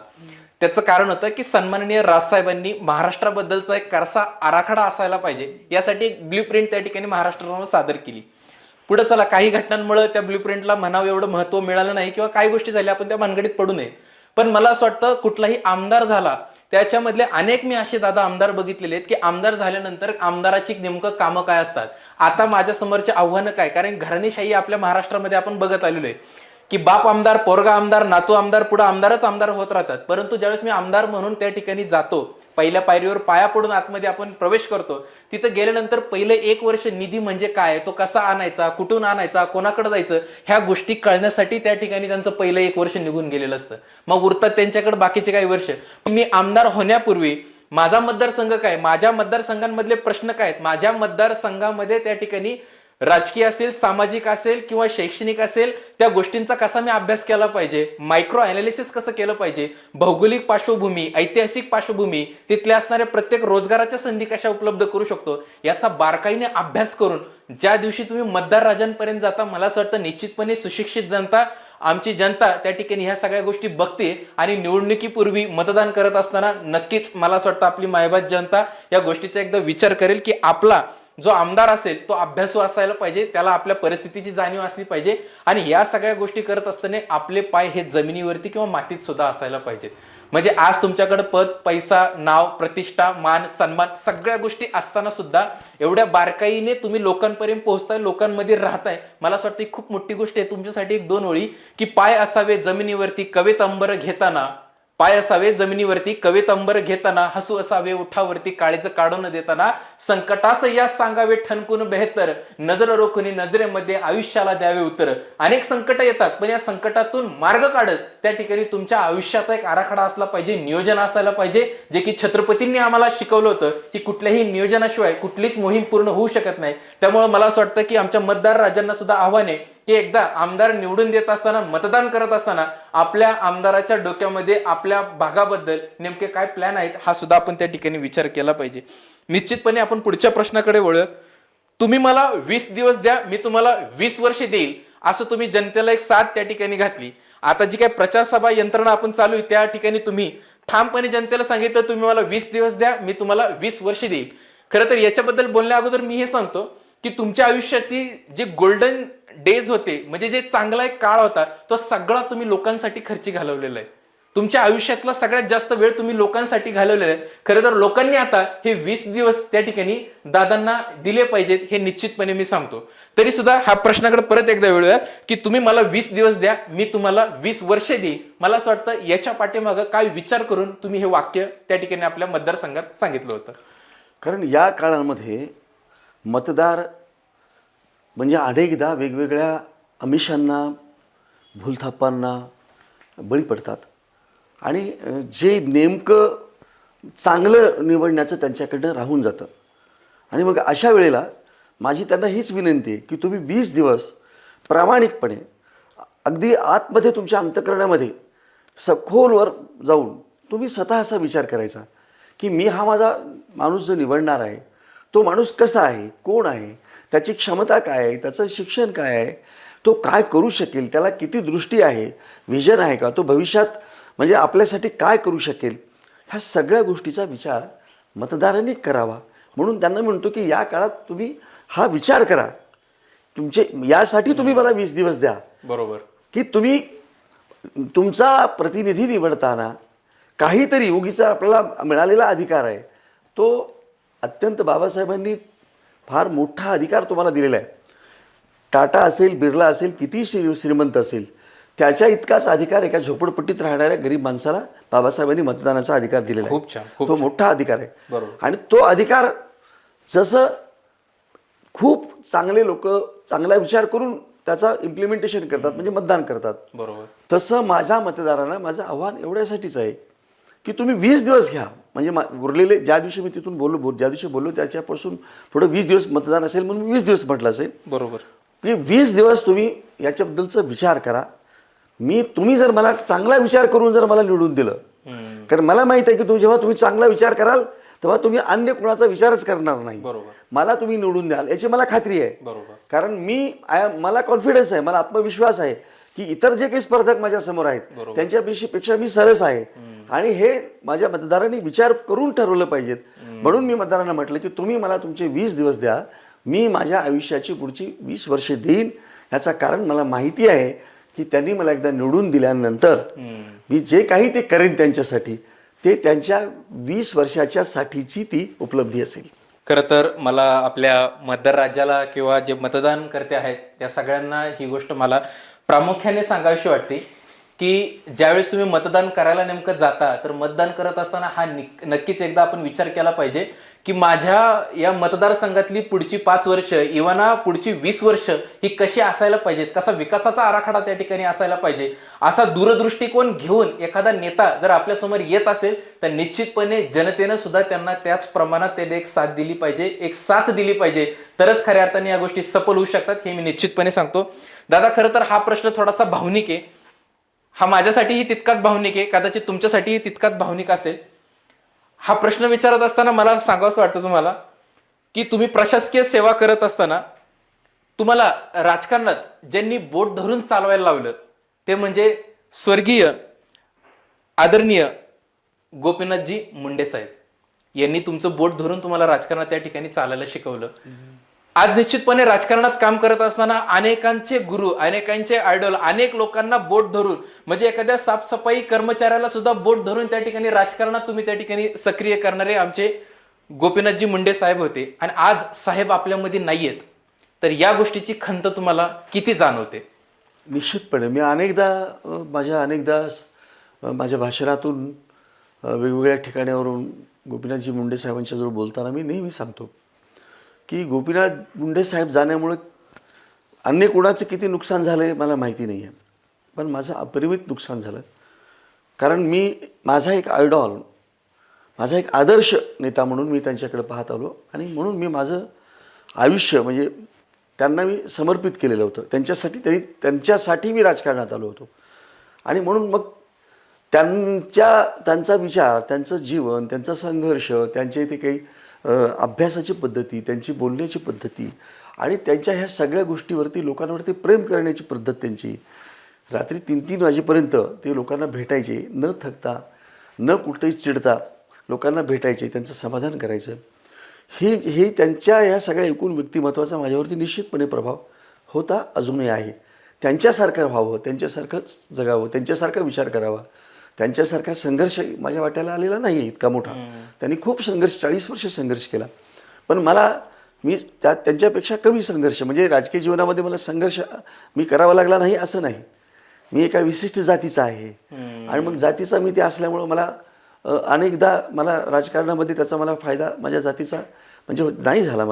त्याचं कारण होतं की सन्माननीय राजसाहेबांनी महाराष्ट्राबद्दलचा एक कसा आराखडा असायला पाहिजे यासाठी एक ब्ल्यूप्रिंट त्या ठिकाणी महाराष्ट्राला सादर केली. पुढे चला काही घटनांमुळे त्या ब्ल्यूप्रिंटला म्हणावं एवढं महत्त्व मिळालं नाही किंवा काही गोष्टी झाल्या, आपण त्या भानगडीत पडू नये. पण मला असं वाटतं कुठलाही आमदार झाला त्याच्यामधले अनेक मी असे दादा आमदार बघितलेले आहेत की आमदार झाल्यानंतर आमदाराची नेमकं कामं काय असतात. आता माझ्या समोरचे आव्हानं काय, कारण घराणेशाही आपल्या महाराष्ट्रामध्ये आपण बघत आलेलो आहे की बाप आमदार, पोरगा आमदार, नातू आमदार, पुढे आमदारच आमदार होत राहतात. परंतु ज्यावेळेस मी आमदार म्हणून त्या ठिकाणी जातो, पहिल्या पायरीवर पाया पडून आतमध्ये आपण प्रवेश करतो, तिथं गेल्यानंतर पहिले 1 वर्ष निधी म्हणजे काय, तो कसा आणायचा, कुठून आणायचा, कोणाकडे जायचं, ह्या गोष्टी कळण्यासाठी त्या ठिकाणी त्यांचं पहिलं 1 वर्ष निघून गेलेलं असतं. मग उरतात त्यांच्याकडे बाकीचे काही वर्ष. मी आमदार होण्यापूर्वी माझा मतदारसंघ काय, माझ्या मतदारसंघांमधले प्रश्न काय आहेत, माझ्या मतदारसंघामध्ये त्या ठिकाणी राजकीय असेल, सामाजिक असेल किंवा शैक्षणिक असेल, त्या गोष्टींचा कसा मी अभ्यास केला पाहिजे, मायक्रो अनालिसिस कसं केलं पाहिजे, भौगोलिक पार्श्वभूमी, ऐतिहासिक पार्श्वभूमी, तिथले असणाऱ्या प्रत्येक रोजगाराच्या संधी कशा उपलब्ध करू शकतो, याचा बारकाईने अभ्यास करून ज्या दिवशी तुम्ही मतदार राजांपर्यंत जाता, मला असं वाटतं निश्चितपणे सुशिक्षित जनता, आमची जनता त्या ठिकाणी ह्या सगळ्या गोष्टी बघते आणि निवडणुकीपूर्वी मतदान करत असताना नक्कीच मला असं वाटतं आपली मायबाप जनता या गोष्टीचा एकदा विचार करेल की आपला जो आमदार असेल तो अभ्यासू असायला पाहिजे, त्याला आपल्या परिस्थितीची जाणीव असली पाहिजे आणि या सगळ्या गोष्टी करत असताना आपले पाय हे जमिनीवरती किंवा मातीत सुद्धा असायला पाहिजेत. म्हणजे आज तुमच्याकडे पद, पैसा, नाव, प्रतिष्ठा, मान, सन्मान सगळ्या गोष्टी असताना सुद्धा एवढ्या बारकाईने तुम्ही लोकांपर्यंत पोहोचताय, लोकांमध्ये राहताय, मला असं वाटतं खूप मोठी गोष्ट आहे. तुमच्यासाठी एक दोन ओळी की पाय असावे जमिनीवरती कवेत अंबर घेताना, पाय असावे जमिनीवरती कवेत अंबर घेताना, हसू असावे उठावरती काळीचं काढून देताना, संकटास या सांगावे ठणकून बेहतर, नजर रोखुनी नजरेमध्ये आयुष्याला द्यावे उत्तर. अनेक संकट येतात पण या संकटातून मार्ग काढत त्या ठिकाणी तुमच्या आयुष्याचा एक आराखडा असला पाहिजे, नियोजन असायला पाहिजे, जे की छत्रपतींनी आम्हाला शिकवलं होतं की कुठल्याही नियोजनाशिवाय कुठलीच मोहीम पूर्ण होऊ शकत नाही. त्यामुळे मला असं वाटतं की आमच्या मतदार राजांना सुद्धा आव्हान आहे की एकदा आमदार निवडून देत असताना, मतदान करत असताना आपल्या आमदाराच्या डोक्यामध्ये आपल्या भागाबद्दल नेमके काय प्लॅन आहेत हा सुद्धा आपण त्या ठिकाणी विचार केला पाहिजे. निश्चितपणे आपण पुढच्या प्रश्नाकडे वळूयात. तुम्ही मला 20 दिवस द्या, मी तुम्हाला 20 वर्षे देईल, असं तुम्ही जनतेला एक साथ त्या ठिकाणी घातली. आता जी काही प्रचार सभा यंत्रणा आपण चालू आहे त्या ठिकाणी तुम्ही ठामपणे जनतेला सांगितलं तुम्ही मला 20 दिवस द्या, मी तुम्हाला 20 वर्षे देईल. खरं तर याच्याबद्दल बोलण्या अगोदर मी हे सांगतो की तुमच्या आयुष्याची जे गोल्डन डेज होते, म्हणजे जे चांगला एक काळ होता, तो सगळा तुम्ही लोकांसाठी खर्ची घालवलेला आहे. तुमच्या आयुष्यातला सगळ्यात जास्त वेळ तुम्ही लोकांसाठी घालवलेला आहे. खरं तर लोकांनी आता हे 20 दिवस त्या ठिकाणी दादांना दिले पाहिजेत, हे निश्चितपणे मी सांगतो. तरी सुद्धा हा प्रश्नाकडे परत एकदा वळूया की तुम्ही मला 20 दिवस द्या, मी तुम्हाला 20 वर्षे देईन. मला असं वाटतं याच्या पाठीमागं काय विचार करून तुम्ही हे वाक्य त्या ठिकाणी आपल्या मतदारसंघात सांगितलं होतं? कारण या काळामध्ये मतदार म्हणजे अनेकदा वेगवेगळ्या आमिषांना, भूलथापांना बळी पडतात आणि जे नेमकं चांगलं निवडण्याचं त्यांच्याकडनं राहून जातं. आणि मग अशा वेळेला माझी त्यांना हीच विनंती आहे की तुम्ही 20 दिवस प्रामाणिकपणे अगदी आतमध्ये तुमच्या अंतःकरणामध्ये सखोलवर जाऊन तुम्ही स्वतः असा विचार करायचा की मी हा माझा माणूस जो निवडणार आहे तो माणूस कसा आहे, कोण आहे, त्याची क्षमता काय आहे, त्याचं शिक्षण काय आहे, तो काय करू शकेल, त्याला किती दृष्टी आहे, व्हिजन आहे का, तो भविष्यात म्हणजे आपल्यासाठी काय करू शकेल, ह्या सगळ्या गोष्टीचा विचार मतदारांनी करावा. म्हणून त्यांना म्हणतो की या काळात तुम्ही हा विचार करा. यासाठी तुम्ही मला 20 दिवस द्या. बरोबर. की तुम्ही तुमचा प्रतिनिधी निवडताना काहीतरी उगीचा आपल्याला मिळालेला अधिकार आहे, तो अत्यंत बाबासाहेबांनी फार मोठा अधिकार तुम्हाला दिलेला आहे. टाटा असेल, बिर्ला असेल, किती श्रीमंत असेल, त्याच्या इतकाच अधिकार एका झोपडपट्टीत राहणाऱ्या गरीब माणसाला बाबासाहेबांनी मतदानाचा अधिकार दिलेला आहे. खूप छान, तो मोठा अधिकार आहे. बरोबर. आणि तो अधिकार जसं खूप चांगले लोक चांगला विचार करून त्याचा इम्प्लिमेंटेशन करतात, म्हणजे मतदान करतात, बरोबर, तसं माझ्या मतदारांना माझं आव्हान एवढ्यासाठीच आहे की तुम्ही 20 दिवस घ्या. म्हणजे उरलेले ज्या दिवशी मी तिथून ज्या दिवशी बोललो त्याच्यापासून पुढे 20 दिवस मतदान असेल म्हणून 20 दिवस म्हटलं असेल. बरोबर. की 20 दिवस तुम्ही याच्याबद्दलचा विचार करा. तुम्ही जर मला चांगला विचार करून जर मला निवडून दिलं, कारण मला माहित आहे की जेव्हा तुम्ही चांगला विचार कराल तेव्हा तुम्ही अन्य कुणाचा विचारच करणार नाही. बरोबर. मला तुम्ही निवडून द्याल याची मला खात्री आहे. बरोबर. कारण मला कॉन्फिडन्स आहे, मला आत्मविश्वास आहे की इतर जे काही स्पर्धक माझ्या समोर आहेत त्यांच्यापेक्षा मी सरस आहे. आणि हे माझ्या मतदारांनी विचार करून ठरवलं पाहिजेत. म्हणून मी मतदारांना म्हटलं की तुम्ही मला तुमचे 20 दिवस द्या, मी माझ्या आयुष्याची पुढची 20 वर्षे देईन. याचं कारण मला माहिती आहे की त्यांनी मला एकदा निवडून दिल्यानंतर मी जे काही ते करेन त्यांच्यासाठी ते त्यांच्या 20 वर्षाच्या साठीची ती उपलब्धी असेल. खरं तर मला आपल्या मतदार राज्याला किंवा जे मतदान करते आहेत त्या सगळ्यांना ही गोष्ट मला प्रामुख्याने सांगावीशी वाटते की ज्यावेळेस तुम्ही मतदान करायला नेमकं जाता तर मतदान करत असताना हा नक्कीच एकदा आपण विचार केला पाहिजे की माझ्या या मतदारसंघातली पुढची 5 वर्ष इव्हना पुढची 20 वर्ष ही कशी असायला पाहिजेत, कसा विकासाचा आराखडा त्या ठिकाणी असायला पाहिजे, असा दूरदृष्टिकोन घेऊन एखादा नेता जर आपल्यासमोर येत असेल तर निश्चितपणे जनतेनं सुद्धा त्यांना त्याच प्रमाणात त्याने एक साथ दिली पाहिजे, एक साथ दिली पाहिजे, तरच खऱ्या अर्थाने या गोष्टी सफल होऊ शकतात, हे मी निश्चितपणे सांगतो. दादा, खरं तर हा प्रश्न थोडासा भावनिक आहे. हा माझ्यासाठीही तितकाच भावनिक आहे, कदाचित तुमच्यासाठीही तितकाच भावनिक असेल. हा प्रश्न विचारत असताना मला सांगावंसं वाटतं तुम्हाला की तुम्ही प्रशासकीय सेवा करत असताना तुम्हाला राजकारणात ज्यांनी बोट धरून चालवायला लावलं ते म्हणजे स्वर्गीय आदरणीय गोपीनाथजी मुंडे साहेब यांनी तुमचं बोट धरून तुम्हाला राजकारणात त्या ठिकाणी चालायला शिकवलं. आज निश्चितपणे राजकारणात काम करत असताना अनेकांचे गुरु, अनेकांचे आयडॉल, अनेक लोकांना बोट धरून म्हणजे एखाद्या साफसफाई कर्मचाऱ्याला सुद्धा बोट धरून त्या ठिकाणी राजकारणात तुम्ही त्या ठिकाणी सक्रिय करणारे आमचे गोपीनाथजी मुंडे साहेब होते. आणि आज साहेब आपल्यामध्ये नाहीयेत, तर या गोष्टीची खंत तुम्हाला किती जाणवते? निश्चितपणे मी अनेकदा माझ्या भाषणातून वेगवेगळ्या ठिकाणावरून गोपीनाथजी मुंडे साहेबांच्याजवळ बोलताना मी नेहमी सांगतो की गोपीनाथ मुंडे साहेब जाण्यामुळे अन्य कोणाचं किती नुकसान झालं आहे मला माहिती नाही आहे, पण माझं अपरिमित नुकसान झालं. कारण माझा एक आयडॉल, माझा एक आदर्श नेता म्हणून मी त्यांच्याकडे पाहत आलो आणि म्हणून मी माझं आयुष्य म्हणजे त्यांना मी समर्पित केलेलं होतं. त्यांच्यासाठी मी राजकारणात आलो होतो. आणि म्हणून मग त्यांचा विचार, त्यांचं जीवन, त्यांचा संघर्ष, त्यांचे ते काही अभ्यासाची पद्धती, त्यांची बोलण्याची पद्धती आणि त्यांच्या ह्या सगळ्या गोष्टीवरती लोकांवरती प्रेम करण्याची पद्धत त्यांची, रात्री 3-3 वाजेपर्यंत ते लोकांना भेटायचे, न थकता, न कुठेही चिडता लोकांना भेटायचे, त्यांचं समाधान करायचं. हे त्यांच्या ह्या सगळ्या एकूण व्यक्तिमत्वाचा माझ्यावरती निश्चितपणे प्रभाव होता, अजूनही आहे. त्यांच्यासारखं व्हावं, त्यांच्यासारखंच जगावं, त्यांच्यासारखा विचार करावा, त्यांच्यासारखा संघर्ष माझ्या वाट्याला आलेला नाही आहे इतका मोठा. त्यांनी खूप संघर्ष, 40 वर्ष संघर्ष केला. पण मी त्यांच्यापेक्षा कमी संघर्ष म्हणजे राजकीय जीवनामध्ये मला संघर्ष मी करावा लागला नाही असं नाही. मी एका विशिष्ट जातीचा आहे आणि मग जातीचा मी ते असल्यामुळं मला अनेकदा मला राजकारणामध्ये त्याचा मला फायदा माझ्या जातीचा म्हणजे नाही झाला.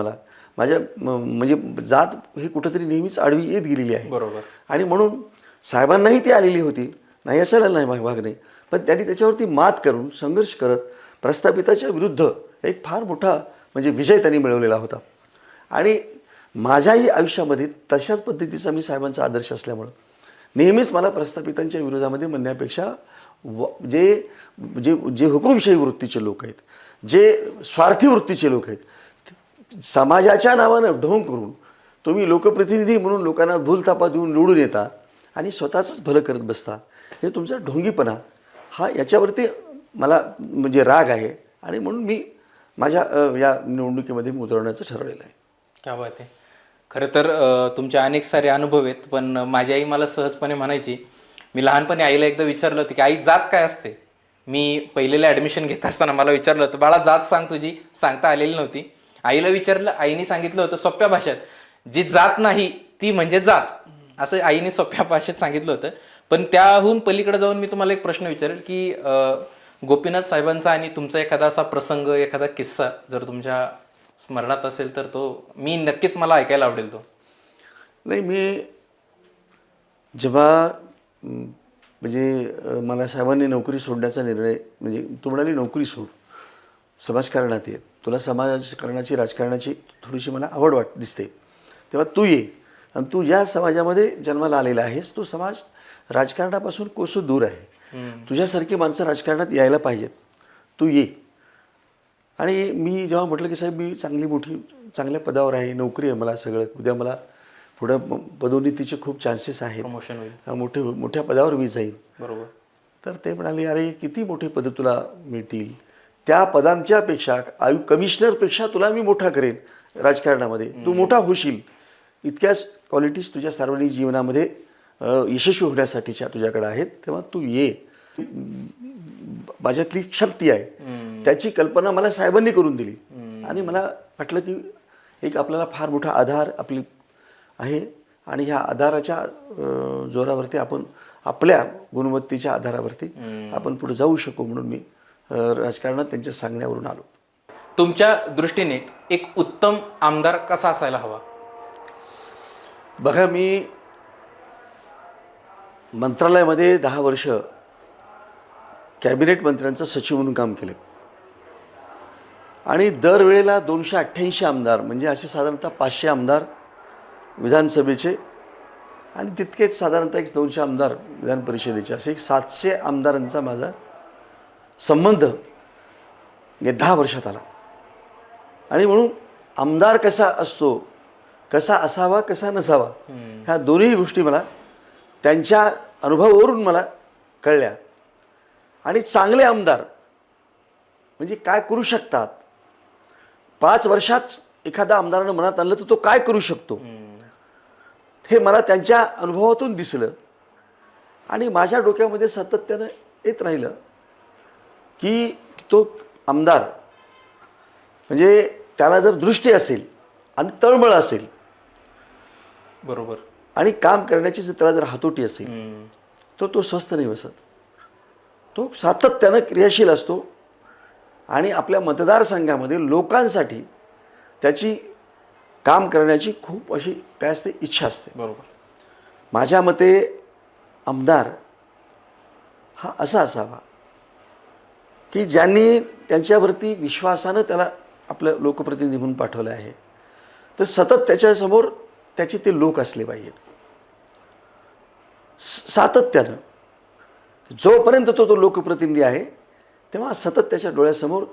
माझ्या म्हणजे जात ही कुठंतरी नेहमीच आडवी येत गेलेली आहे. बरोबर. आणि म्हणून साहेबांनाही ती आलेली होती, नाही असायला नाही भाग नाही, पण त्यांनी त्याच्यावरती मात करून संघर्ष करत प्रस्थापिताच्या विरुद्ध एक फार मोठा म्हणजे विजय त्यांनी मिळवलेला होता. आणि माझ्याही आयुष्यामध्ये तशाच पद्धतीचा मी साहेबांचा आदर्श असल्यामुळं नेहमीच मला प्रस्थापितांच्या विरोधामध्ये म्हणण्यापेक्षा जे जे जे हुकुमशाही वृत्तीचे लोक आहेत, जे स्वार्थी वृत्तीचे लोक आहेत, समाजाच्या नावानं ढोंग करून तुम्ही लोकप्रतिनिधी म्हणून लोकांना भूलथापा देऊन निवडून येता आणि स्वतःचंच भलं करत बसता, हे तुमचा ढोंगीपणा हा याच्यावरती मला म्हणजे राग आहे. आणि म्हणून मी माझ्या या निवडणुकीमध्ये उतरवण्याचं ठरवलेलं आहे. क्या बात आहे. खरं तर तुमचे अनेक सारे अनुभव आहेत, पण माझी आई मला सहजपणे म्हणायची, मी लहानपणी आईला एकदा विचारलं होतं की आई जात काय असते. मी पहिलेला ॲडमिशन घेत असताना मला विचारलं होतं, बाळा जात सांग तुझी, सांगता आलेली नव्हती. आईला विचारलं, आईने सांगितलं होतं सोप्या भाषेत, जी जात नाही ती म्हणजे जात, असं आईने सोप्या भाषेत सांगितलं होतं. पण त्याहून पलीकडे जाऊन मी तुम्हाला एक प्रश्न विचारेल की गोपीनाथ साहेबांचा आणि तुमचा एखादा असा प्रसंग, एखादा किस्सा जर तुमच्या स्मरणात असेल तर तो मी नक्कीच मला ऐकायला आवडेल तो. नाही, मी जेव्हा म्हणजे मला साहेबांनी नोकरी सोडण्याचा निर्णय, म्हणजे तू म्हणाली नोकरी सोड, समाजकारणात ये, तुला समाजकारणाची, राजकारणाची थोडीशी मला आवड दिसते, तेव्हा तू ये आणि तू ज्या समाजामध्ये जन्माला आलेला आहेस तो समाज राजकारणापासून कोसो दूर आहे. तुझ्यासारखी माणसं राजकारणात यायला पाहिजेत, तू ये. आणि मी जेव्हा म्हटलं की साहेब मी चांगल्या पदावर आहे, नोकरी आहे मला, सगळं उद्या मला पुढं पदोन्नतीचे खूप चान्सेस आहेत, प्रमोशन होईल, मोठ्या पदावर मी जाईल. बरोबर. तर ते म्हणाले, अरे किती मोठे पद तुला मिळतील, त्या पदांच्या पेक्षा कमिशनरपेक्षा तुला मी मोठा करेन राजकारणामध्ये, तू मोठा होशील, इतक्याच क्वालिटीज तुझ्या सार्वजनिक जीवनामध्ये यशस्वी होण्यासाठीच्या तुझ्याकडे आहेत, तेव्हा तू ये. माझ्यातली शक्ती आहे त्याची कल्पना मला साहेबांनी करून दिली. आणि मला वाटलं की एक आपल्याला फार मोठा आधार आपली आहे आणि ह्या आधाराच्या जोरावरती आपण आपल्या गुणवत्तेच्या आधारावरती आपण पुढे जाऊ शकू, म्हणून मी राजकारणात त्यांच्या सांगण्यावरून आलो. तुमच्या दृष्टीने एक उत्तम आमदार कसा असायला हवा? बघा, मी मंत्रालयामध्ये 10 वर्ष कॅबिनेट मंत्र्यांचं सचिव म्हणून काम केलं आणि दरवेळेला 288 आमदार, म्हणजे असे साधारणतः 500 आमदार विधानसभेचे आणि तितकेच साधारणतः 200 आमदार विधान परिषदेचे, असे 700 आमदारांचा माझा संबंध या 10 वर्षात आला. आणि म्हणून आमदार कसा असतो, कसा असावा, कसा नसावा, ह्या दोन्ही गोष्टी मला त्यांच्या अनुभवावरून मला कळल्या. आणि चांगले आमदार म्हणजे काय करू शकतात, 5 वर्षात एखादा आमदारानं मनात आणलं तर तो काय करू शकतो, हे मला त्यांच्या अनुभवातून दिसलं. आणि माझ्या डोक्यामध्ये सातत्यानं येत राहिलं की तो आमदार म्हणजे त्याला जर दृष्टी असेल आणि तळमळ असेल, बरोबर, आणि काम करण्याची जर त्याला जर हातोटी असेल, तर तो स्वस्थ नाही बसत. तो सातत्यानं क्रियाशील असतो आणि आपल्या मतदारसंघामध्ये लोकांसाठी त्याची काम करण्याची खूप अशी काय असते, इच्छा असते. बरोबर. माझ्या मते आमदार हा असा असावा की ज्यांनी त्यांच्यावरती विश्वासानं त्याला आपलं लोकप्रतिनिधी म्हणून पाठवलं आहे, तर सतत त्याच्यासमोर त्याचे ते लोक असले पाहिजेत. सातत्यानं जोपर्यंत तो लोकप्रतिनिधी आहे तेव्हा सतत त्याच्या डोळ्यासमोर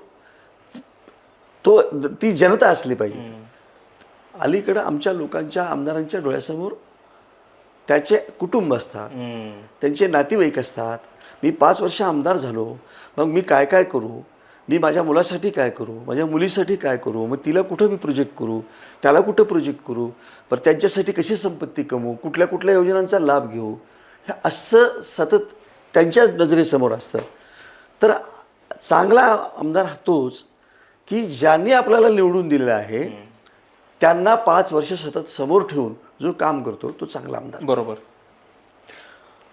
ती जनता असली पाहिजे. अलीकडं आमच्या लोकांच्या, आमदारांच्या डोळ्यासमोर त्याचे कुटुंब असतात, त्यांचे नातेवाईक असतात. मी 5 वर्ष आमदार झालो, मग मी काय काय करू, मी माझ्या मुलासाठी काय करू, माझ्या मुलीसाठी काय करू, मग तिला कुठं मी प्रोजेक्ट करू, त्याला कुठं प्रोजेक्ट करू, पण त्यांच्यासाठी कशी संपत्ती कमवू, कुठल्या कुठल्या योजनांचा लाभ घेऊ, हे असं सतत त्यांच्या नजरेसमोर असतं. तर चांगला आमदार तोच की ज्यांनी आपल्याला निवडून दिलेलं आहे त्यांना 5 वर्ष सतत समोर ठेवून जो काम करतो तो चांगला आमदार. बरोबर.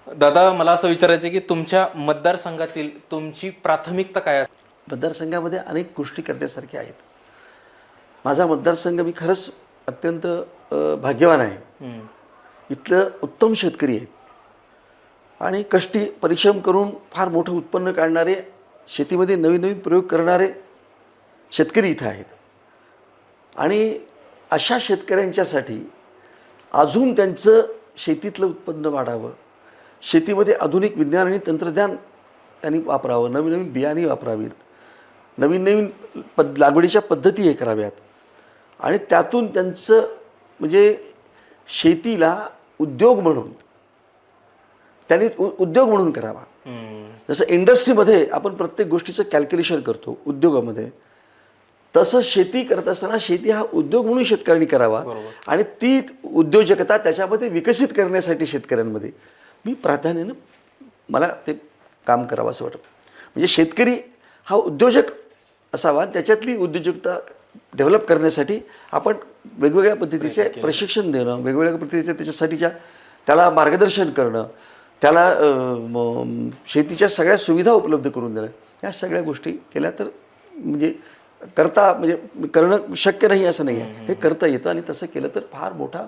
दादा, मला असं विचारायचं आहे की तुमच्या मतदारसंघातील तुमची प्राथमिकता काय असते? मतदारसंघामध्ये अनेक गोष्टी करण्यासारख्या आहेत. माझा मतदारसंघ, मी खरंच अत्यंत भाग्यवान आहे. इथलं उत्तम शेतकरी आहेत आणि कष्टी परिश्रम करून फार मोठं उत्पन्न काढणारे, शेतीमध्ये नवीन नवीन प्रयोग करणारे शेतकरी इथं आहेत. आणि अशा शेतकऱ्यांच्यासाठी अजून त्यांचं शेतीतलं उत्पन्न वाढावं, शेतीमध्ये आधुनिक विज्ञान आणि तंत्रज्ञान त्यांनी वापरावं, नवीन नवीन बियाणे वापरावीत, नवीन नवीन लागवडीच्या पद्धती हे कराव्यात आणि त्यातून त्यांचं म्हणजे शेतीला उद्योग म्हणून त्यांनी उद्योग म्हणून करावा. जसं इंडस्ट्रीमध्ये आपण प्रत्येक गोष्टीचं कॅल्क्युलेशन करतो उद्योगामध्ये, तसं शेती करत असताना शेती हा उद्योग म्हणून शेतकऱ्यांनी करावा. आणि ती उद्योजकता त्याच्यामध्ये विकसित करण्यासाठी शेतकऱ्यांमध्ये मी प्राधान्यानं मला ते काम करावं असं वाटतं. म्हणजे शेतकरी हा उद्योजक असावा, त्याच्यातली उद्योजकता डेव्हलप करण्यासाठी आपण वेगवेगळ्या पद्धतीचे प्रशिक्षण देणं, वेगवेगळ्या पद्धतीचे त्याच्यासाठीच्या त्याला मार्गदर्शन करणं, त्याला शेतीच्या सगळ्या सुविधा उपलब्ध करून देणं, या सगळ्या गोष्टी केल्या तर म्हणजे करणं शक्य नाही असं नाही आहे, हे करता येतं. आणि तसं केलं तर फार मोठा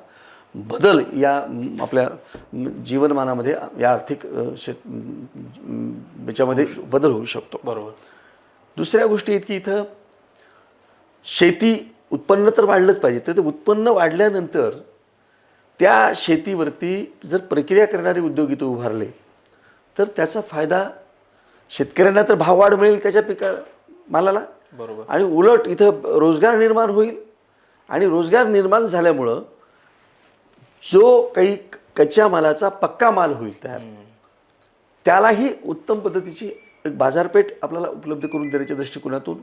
बदल या आपल्या जीवनमानामध्ये, या आर्थिक याच्यामध्ये बदल होऊ शकतो. बरोबर. दुसऱ्या गोष्टी आहेत की इथं शेती उत्पन्न तर वाढलंच पाहिजे, तर ते उत्पन्न वाढल्यानंतर त्या शेतीवरती जर प्रक्रिया करणारे उद्योग इथं उभारले तर त्याचा फायदा शेतकऱ्यांना, तर भाव वाढ मिळेल त्याच्या मालाला, बरोबर, आणि उलट इथं रोजगार निर्माण होईल. आणि रोजगार निर्माण झाल्यामुळं जो काही कच्च्या मालाचा पक्का माल होईल तयार, त्यालाही उत्तम पद्धतीची एक बाजारपेठ आपल्याला उपलब्ध करून देण्याच्या दृष्टिकोनातून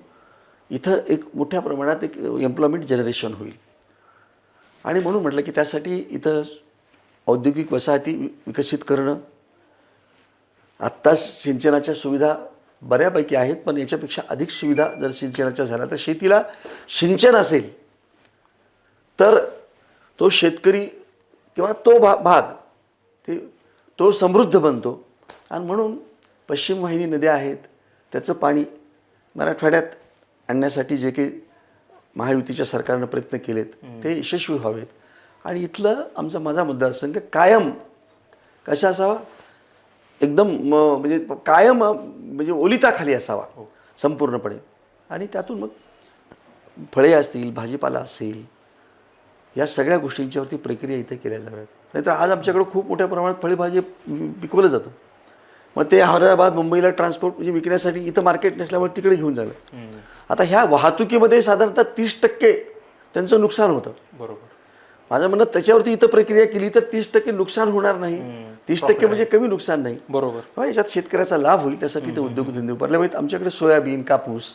इथं एक मोठ्या प्रमाणात एक एम्प्लॉयमेंट जनरेशन होईल. आणि म्हणून म्हटलं की त्यासाठी इथं औद्योगिक वसाहती विकसित करणं, आत्ता सिंचनाच्या सुविधा बऱ्यापैकी आहेत, पण याच्यापेक्षा अधिक सुविधा जर सिंचनाच्या झाल्या तर शेतीला सिंचन असेल तर तो शेतकरी किंवा तो भाग तो समृद्ध बनतो. आणि म्हणून पश्चिम वाहिनी नद्या आहेत, त्याचं पाणी मराठवाड्यात आणण्यासाठी जे काही महायुतीच्या सरकारनं प्रयत्न केलेत ते यशस्वी व्हावेत. आणि इथलं माझा मतदारसंघ कायम कसा असावा, एकदम म्हणजे कायम म्हणजे ओलिताखाली असावा संपूर्णपणे. आणि त्यातून मग फळे असतील, भाजीपाला असेल, या सगळ्या गोष्टींच्यावरती प्रक्रिया इथे केल्या जाव्यात. नाहीतर आज आमच्याकडे खूप मोठ्या प्रमाणात फळभाजी पिकवलं जातं. मग ते हैदराबाद मुंबईला ट्रान्सपोर्ट म्हणजे विकण्यासाठी इथं मार्केट नसल्यामुळे तिकडे घेऊन झालं. आता ह्या वाहतुकीमध्ये साधारणतः 30% त्यांचं नुकसान होतं. बरोबर. माझं म्हणणं त्याच्यावरती इथं प्रक्रिया केली तर 30% नुकसान होणार नाही. 30% म्हणजे कमी नुकसान नाही. बरोबर. याच्यात शेतकऱ्याचा लाभ होईल त्यासाठी ते उद्योगधंदे उभारले पाहिजेत. आमच्याकडे सोयाबीन, कापूस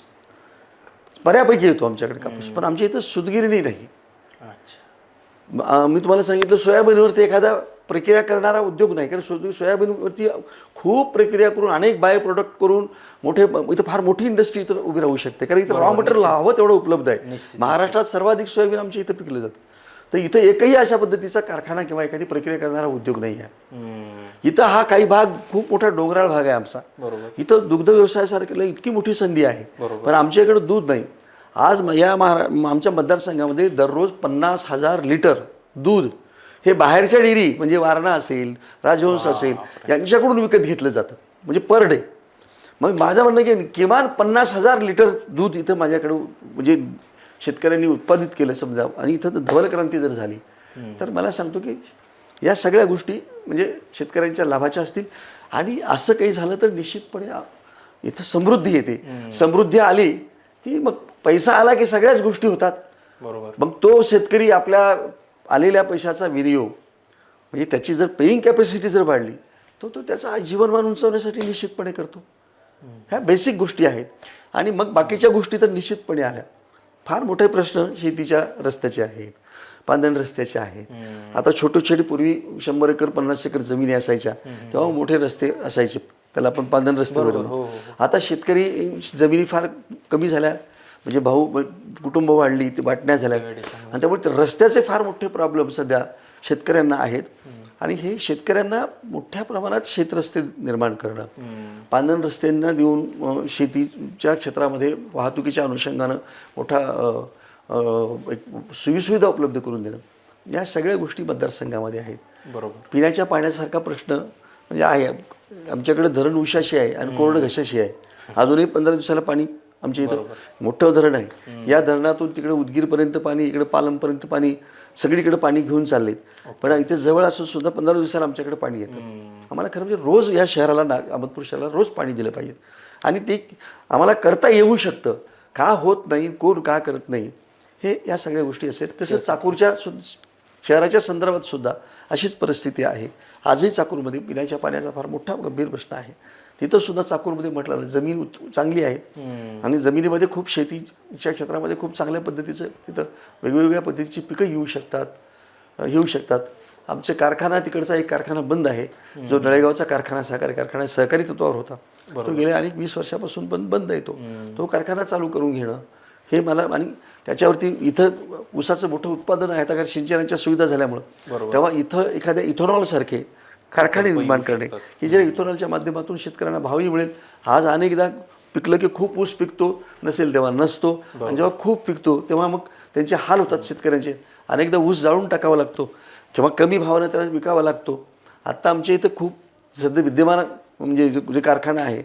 बऱ्यापैकी येतो आमच्याकडे कापूस, पण आमच्या इथं सूतगिरणी नाही. अच्छा. मी तुम्हाला सांगितलं सोयाबीनवरती एखादा प्रक्रिया करणारा उद्योग नाही, कारण सोयाबीनवरती खूप प्रक्रिया करून अनेक बाय प्रोडक्ट करून इथं फार मोठी इंडस्ट्री इथं उभी राहू शकते, कारण इथं रॉ मटेरियल हवं तेवढं उपलब्ध आहे. महाराष्ट्रात सर्वाधिक सोयाबीन आमच्या इथं पिकलं जातं. तर इथं एकही अशा पद्धतीचा कारखाना किंवा एखादी प्रक्रिया करणारा उद्योग नाही आहे. इथं हा काही भाग खूप मोठा डोंगराळ भाग आहे आमचा. इथं दुग्ध व्यवसायासारखं इतकी मोठी संधी आहे, पण आमच्या इकडे दूध नाही. आज आमच्या मतदारसंघामध्ये दररोज 50,000 लिटर दूध हे बाहेरच्या डेअरी म्हणजे वारणा असेल, राजहंस असेल यांच्याकडून विकत घेतलं जातं, म्हणजे पर डे. मग माझं म्हणणं की किमान 50,000 लिटर दूध इथं माझ्याकडं म्हणजे शेतकऱ्यांनी उत्पादित केलं समजा, आणि इथं धवल क्रांती जर झाली तर मला सांगतो की या सगळ्या गोष्टी म्हणजे शेतकऱ्यांच्या लाभाच्या असतील. आणि असं काही झालं तर निश्चितपणे इथं समृद्धी येते. समृद्धी आली की मग पैसा आला की सगळ्याच गोष्टी होतात. बरोबर. मग तो शेतकरी आपल्या आलेल्या पैशाचा विनियोग म्हणजे त्याची जर पेईंग कॅपॅसिटी जर वाढली तो त्याचा जीवनमान उंचावण्यासाठी निश्चितपणे करतो. ह्या बेसिक गोष्टी आहेत. आणि मग बाकीच्या गोष्टी तर निश्चितपणे आल्या. फार मोठे प्रश्न शेतीच्या रस्त्याचे आहेत, पांदण रस्त्याचे आहेत. आता छोटे पूर्वी 100 एकर 50 एकर जमिनी असायच्या तेव्हा मोठे रस्ते असायचे, त्याला आपण पांदण रस्ते बरोबर. आता शेतकरी जमिनी फार कमी झाल्या, म्हणजे कुटुंब वाढली, ते वाटण्या झाल्या, आणि त्यामुळे रस्त्याचे फार मोठे प्रॉब्लेम सध्या शेतकऱ्यांना आहेत. आणि हे शेतकऱ्यांना मोठ्या प्रमाणात शेतरस्ते निर्माण करणं, पांदण रस्त्यांना देऊन शेतीच्या क्षेत्रामध्ये वाहतुकीच्या अनुषंगानं मोठा एक सोयीसुविधा उपलब्ध करून देणं, या सगळ्या गोष्टी मतदारसंघामध्ये आहेत. बरोबर. पिण्याच्या पाण्यासारखा प्रश्न म्हणजे आहे. आमच्याकडे धरण उशाशी आहे आणि कोरडं घशाशी आहे. अजूनही 15 दिवसाला पाणी आमच्या इथं मोठं धरण आहे. या धरणातून तिकडे उदगीरपर्यंत पाणी, इकडे पालमपर्यंत पाणी, सगळीकडे पाणी घेऊन चाललेत. पण इथे जवळ असून सुद्धा 15 दिवसाला आमच्याकडे पाणी येतं. आम्हाला खरं म्हणजे रोज या शहराला अहमदपूर शहराला रोज पाणी दिलं पाहिजे. आणि ते आम्हाला करता येऊ शकतं. का होत नाही, कोण का करत नाही, हे या सगळ्या गोष्टी असतात. तसंच चाकूरच्या शहराच्या संदर्भात सुद्धा अशीच परिस्थिती आहे. आजही चाकूरमध्ये पिण्याच्या पाण्याचा फार मोठा गंभीर प्रश्न आहे. तिथं सुद्धा चाकूरमध्ये म्हटलं जमीन चांगली आहे आणि जमिनीमध्ये खूप शेतीच्या क्षेत्रामध्ये खूप चांगल्या पद्धतीचं तिथं वेगवेगळ्या पद्धतीची पिकं येऊ शकतात. आमचे कारखाना, तिकडचा एक कारखाना बंद आहे, जो नळेगावचा कारखाना सहकारी तत्वावर होता. तो गेल्या अनेक 20 वर्षापासून बंद आहे. तो कारखाना चालू करून घेणं हे मला, आणि त्याच्यावरती इथं ऊसाचं मोठं उत्पादन आहे. आता सिंचनाच्या सुविधा झाल्यामुळं तेव्हा इथं एखाद्या इथेनॉल सारखे कारखाने निर्माण करणे की जे इथेनॉलच्या माध्यमातून शेतकऱ्यांना भावही मिळेल. आज अनेकदा पिकलं की खूप ऊस पिकतो, नसेल तेव्हा नसतो, आणि जेव्हा खूप पिकतो तेव्हा मग त्यांचे हाल होतात शेतकऱ्यांचे. अनेकदा ऊस जाळून टाकावा लागतो किंवा कमी भावाने त्याला विकावा लागतो. आत्ता आमच्या इथं खूप सध्या विद्यमान म्हणजे जे कारखाना आहे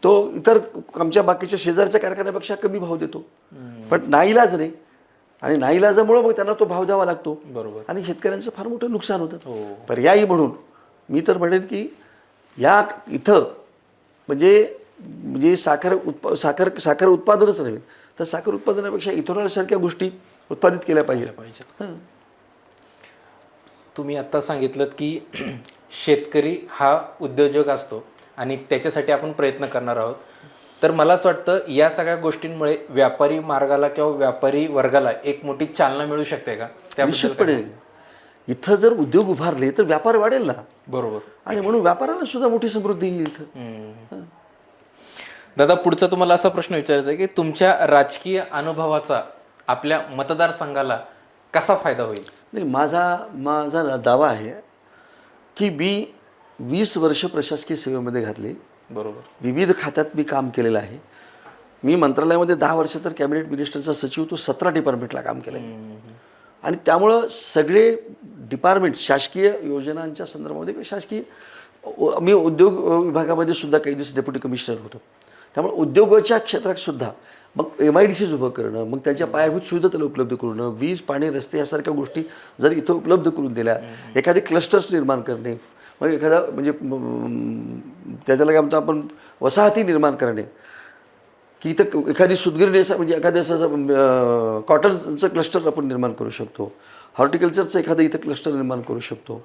तो इतर आमच्या बाकीच्या शेजारच्या कारखान्यापेक्षा कमी भाव देतो, पण नाईलाज नाही. आणि नाईलाजामुळे मग त्यांना तो भाव द्यावा लागतो. बरोबर. आणि शेतकऱ्यांचं फार मोठं नुकसान होतं. पर्यायी म्हणून मी तर म्हणेन की इथं म्हणजे साखर उत्पादनच नव्हे तर साखर उत्पादनापेक्षा इथेनॉलसारख्या गोष्टी उत्पादित केल्या पाहिजेत. तुम्ही आत्ता सांगितलं की शेतकरी हा उद्योजक असतो आणि त्याच्यासाठी आपण प्रयत्न करणार आहोत. तर मला असं वाटतं या सगळ्या गोष्टींमुळे व्यापारी मार्गाला किंवा व्यापारी वर्गाला एक मोठी चालना मिळू शकते का? निश्चितपणे इथं जर उद्योग उभारले तर व्यापार वाढेल ना. बरोबर. आणि म्हणून व्यापाराला सुद्धा मोठी समृद्धी येईल इथं. दादा, पुढचा तुम्हाला असा प्रश्न विचारायचा आहे की तुमच्या राजकीय अनुभवाचा आपल्या मतदारसंघाला कसा फायदा होईल? नाही, माझा दावा आहे की मी 20 वर्ष प्रशासकीय सेवेमध्ये घातले. बरोबर. विविध खात्यात मी काम केलेलं आहे. मी मंत्रालयामध्ये 10 वर्ष तर कॅबिनेट मिनिस्टरचा सचिव तो 17 डिपार्टमेंटला काम केलं आहे. आणि त्यामुळं सगळे डिपार्टमेंट्स शासकीय योजनांच्या संदर्भामध्ये शासकीय मी उद्योग विभागामध्ये सुद्धा काही दिवस डेप्युटी कमिशनर होतो. त्यामुळे उद्योगाच्या क्षेत्रात सुद्धा मग MIDCs उभं करणं, मग त्यांच्या पायाभूत सुविधा त्याला उपलब्ध करणं, वीज पाणी रस्ते यासारख्या गोष्टी जर इथं उपलब्ध करून दिल्या, एखादी क्लस्टर्स निर्माण करणे, मग एखादा म्हणजे त्याला काय म्हणतो आपण वसाहती निर्माण करणे, की इथं एखादी सुतगिरणी म्हणजे एखाद्या असं कॉटनचं क्लस्टर आपण निर्माण करू शकतो, हॉर्टिकल्चरचं एखादं इथं क्लस्टर निर्माण करू शकतो,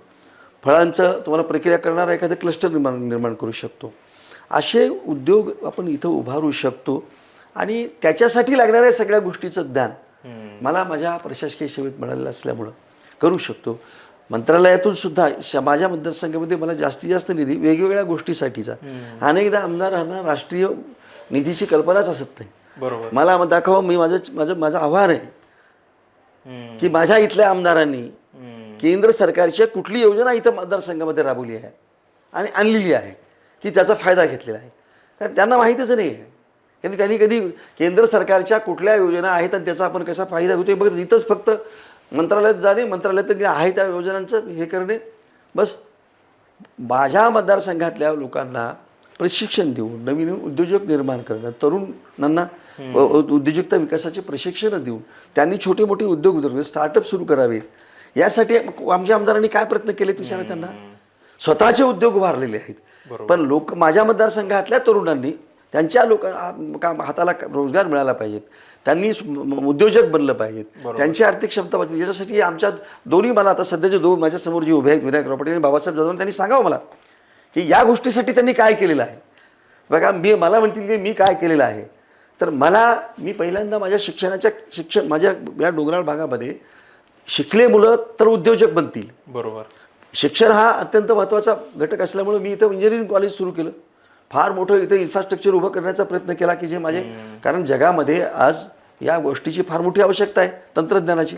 फळांचं तुम्हाला प्रक्रिया करणारा एखादं क्लस्टर निर्माण करू शकतो. असे उद्योग आपण इथं उभारू शकतो. आणि त्याच्यासाठी लागणाऱ्या सगळ्या गोष्टीचं ज्ञान मला माझ्या प्रशासकीय सेवेत मिळालेलं असल्यामुळं करू शकतो. मंत्रालयातून सुद्धा माझ्या मतदारसंघामध्ये मला जास्तीत जास्त निधी वेगवेगळ्या गोष्टीसाठीचा, अनेकदा आमदारांना राष्ट्रीय निधीची कल्पनाच असत नाही. बरोबर. मला दाखवा, मी माझं आव्हान आहे की माझ्या इथल्या आमदारांनी केंद्र सरकारच्या कुठली योजना इथं मतदारसंघामध्ये राबवली आहे आणि आणलेली आहे की त्याचा फायदा घेतलेला आहे. कारण त्यांना माहीतच नाही आहे, कारण त्यांनी कधी केंद्र सरकारच्या कुठल्या योजना आहेत आणि त्याचा आपण कसा फायदा होतो बघ. इथंच फक्त मंत्रालयात जाणे, मंत्रालयात आहे त्या योजनांचं हे करणे, बस. माझ्या मतदारसंघातल्या लोकांना प्रशिक्षण देऊन नवीन उद्योजक निर्माण करणं, तरुणांना उद्योजकता विकासाचे प्रशिक्षण देऊन त्यांनी छोटे मोठे उद्योग स्टार्टअप सुरू करावेत. यासाठी आमच्या आमदारांनी काय प्रयत्न केलेत विचारा त्यांना. स्वतःचे उद्योग उभारलेले आहेत. पण लोक माझ्या मतदारसंघातल्या तरुणांनी त्यांच्या हाताला रोजगार मिळाला पाहिजेत, त्यांनी उद्योजक बनलं पाहिजेत, त्यांची आर्थिक क्षमता वाढली. याच्यासाठी आमच्या दोन्ही, मला आता सध्याचे दोन माझ्यासमोर जे उभे आहेत विनायकराव पाटील आणि बाबासाहेब जाधव, त्यांनी सांगावं मला की या गोष्टीसाठी त्यांनी काय केलेलं आहे. बघा, मला म्हणतील की मी काय केलेलं आहे, तर मी पहिल्यांदा माझ्या माझ्या या डोंगराळ भागामध्ये शिकले मुलं तर उद्योजक बनतील. बरोबर. शिक्षण हा अत्यंत महत्त्वाचा घटक असल्यामुळे मी इथं इंजिनिअरिंग कॉलेज सुरू केलं. फार मोठं इथं इन्फ्रास्ट्रक्चर उभं करण्याचा प्रयत्न केला की जे कारण जगामध्ये आज या गोष्टीची फार मोठी आवश्यकता आहे, तंत्रज्ञानाची.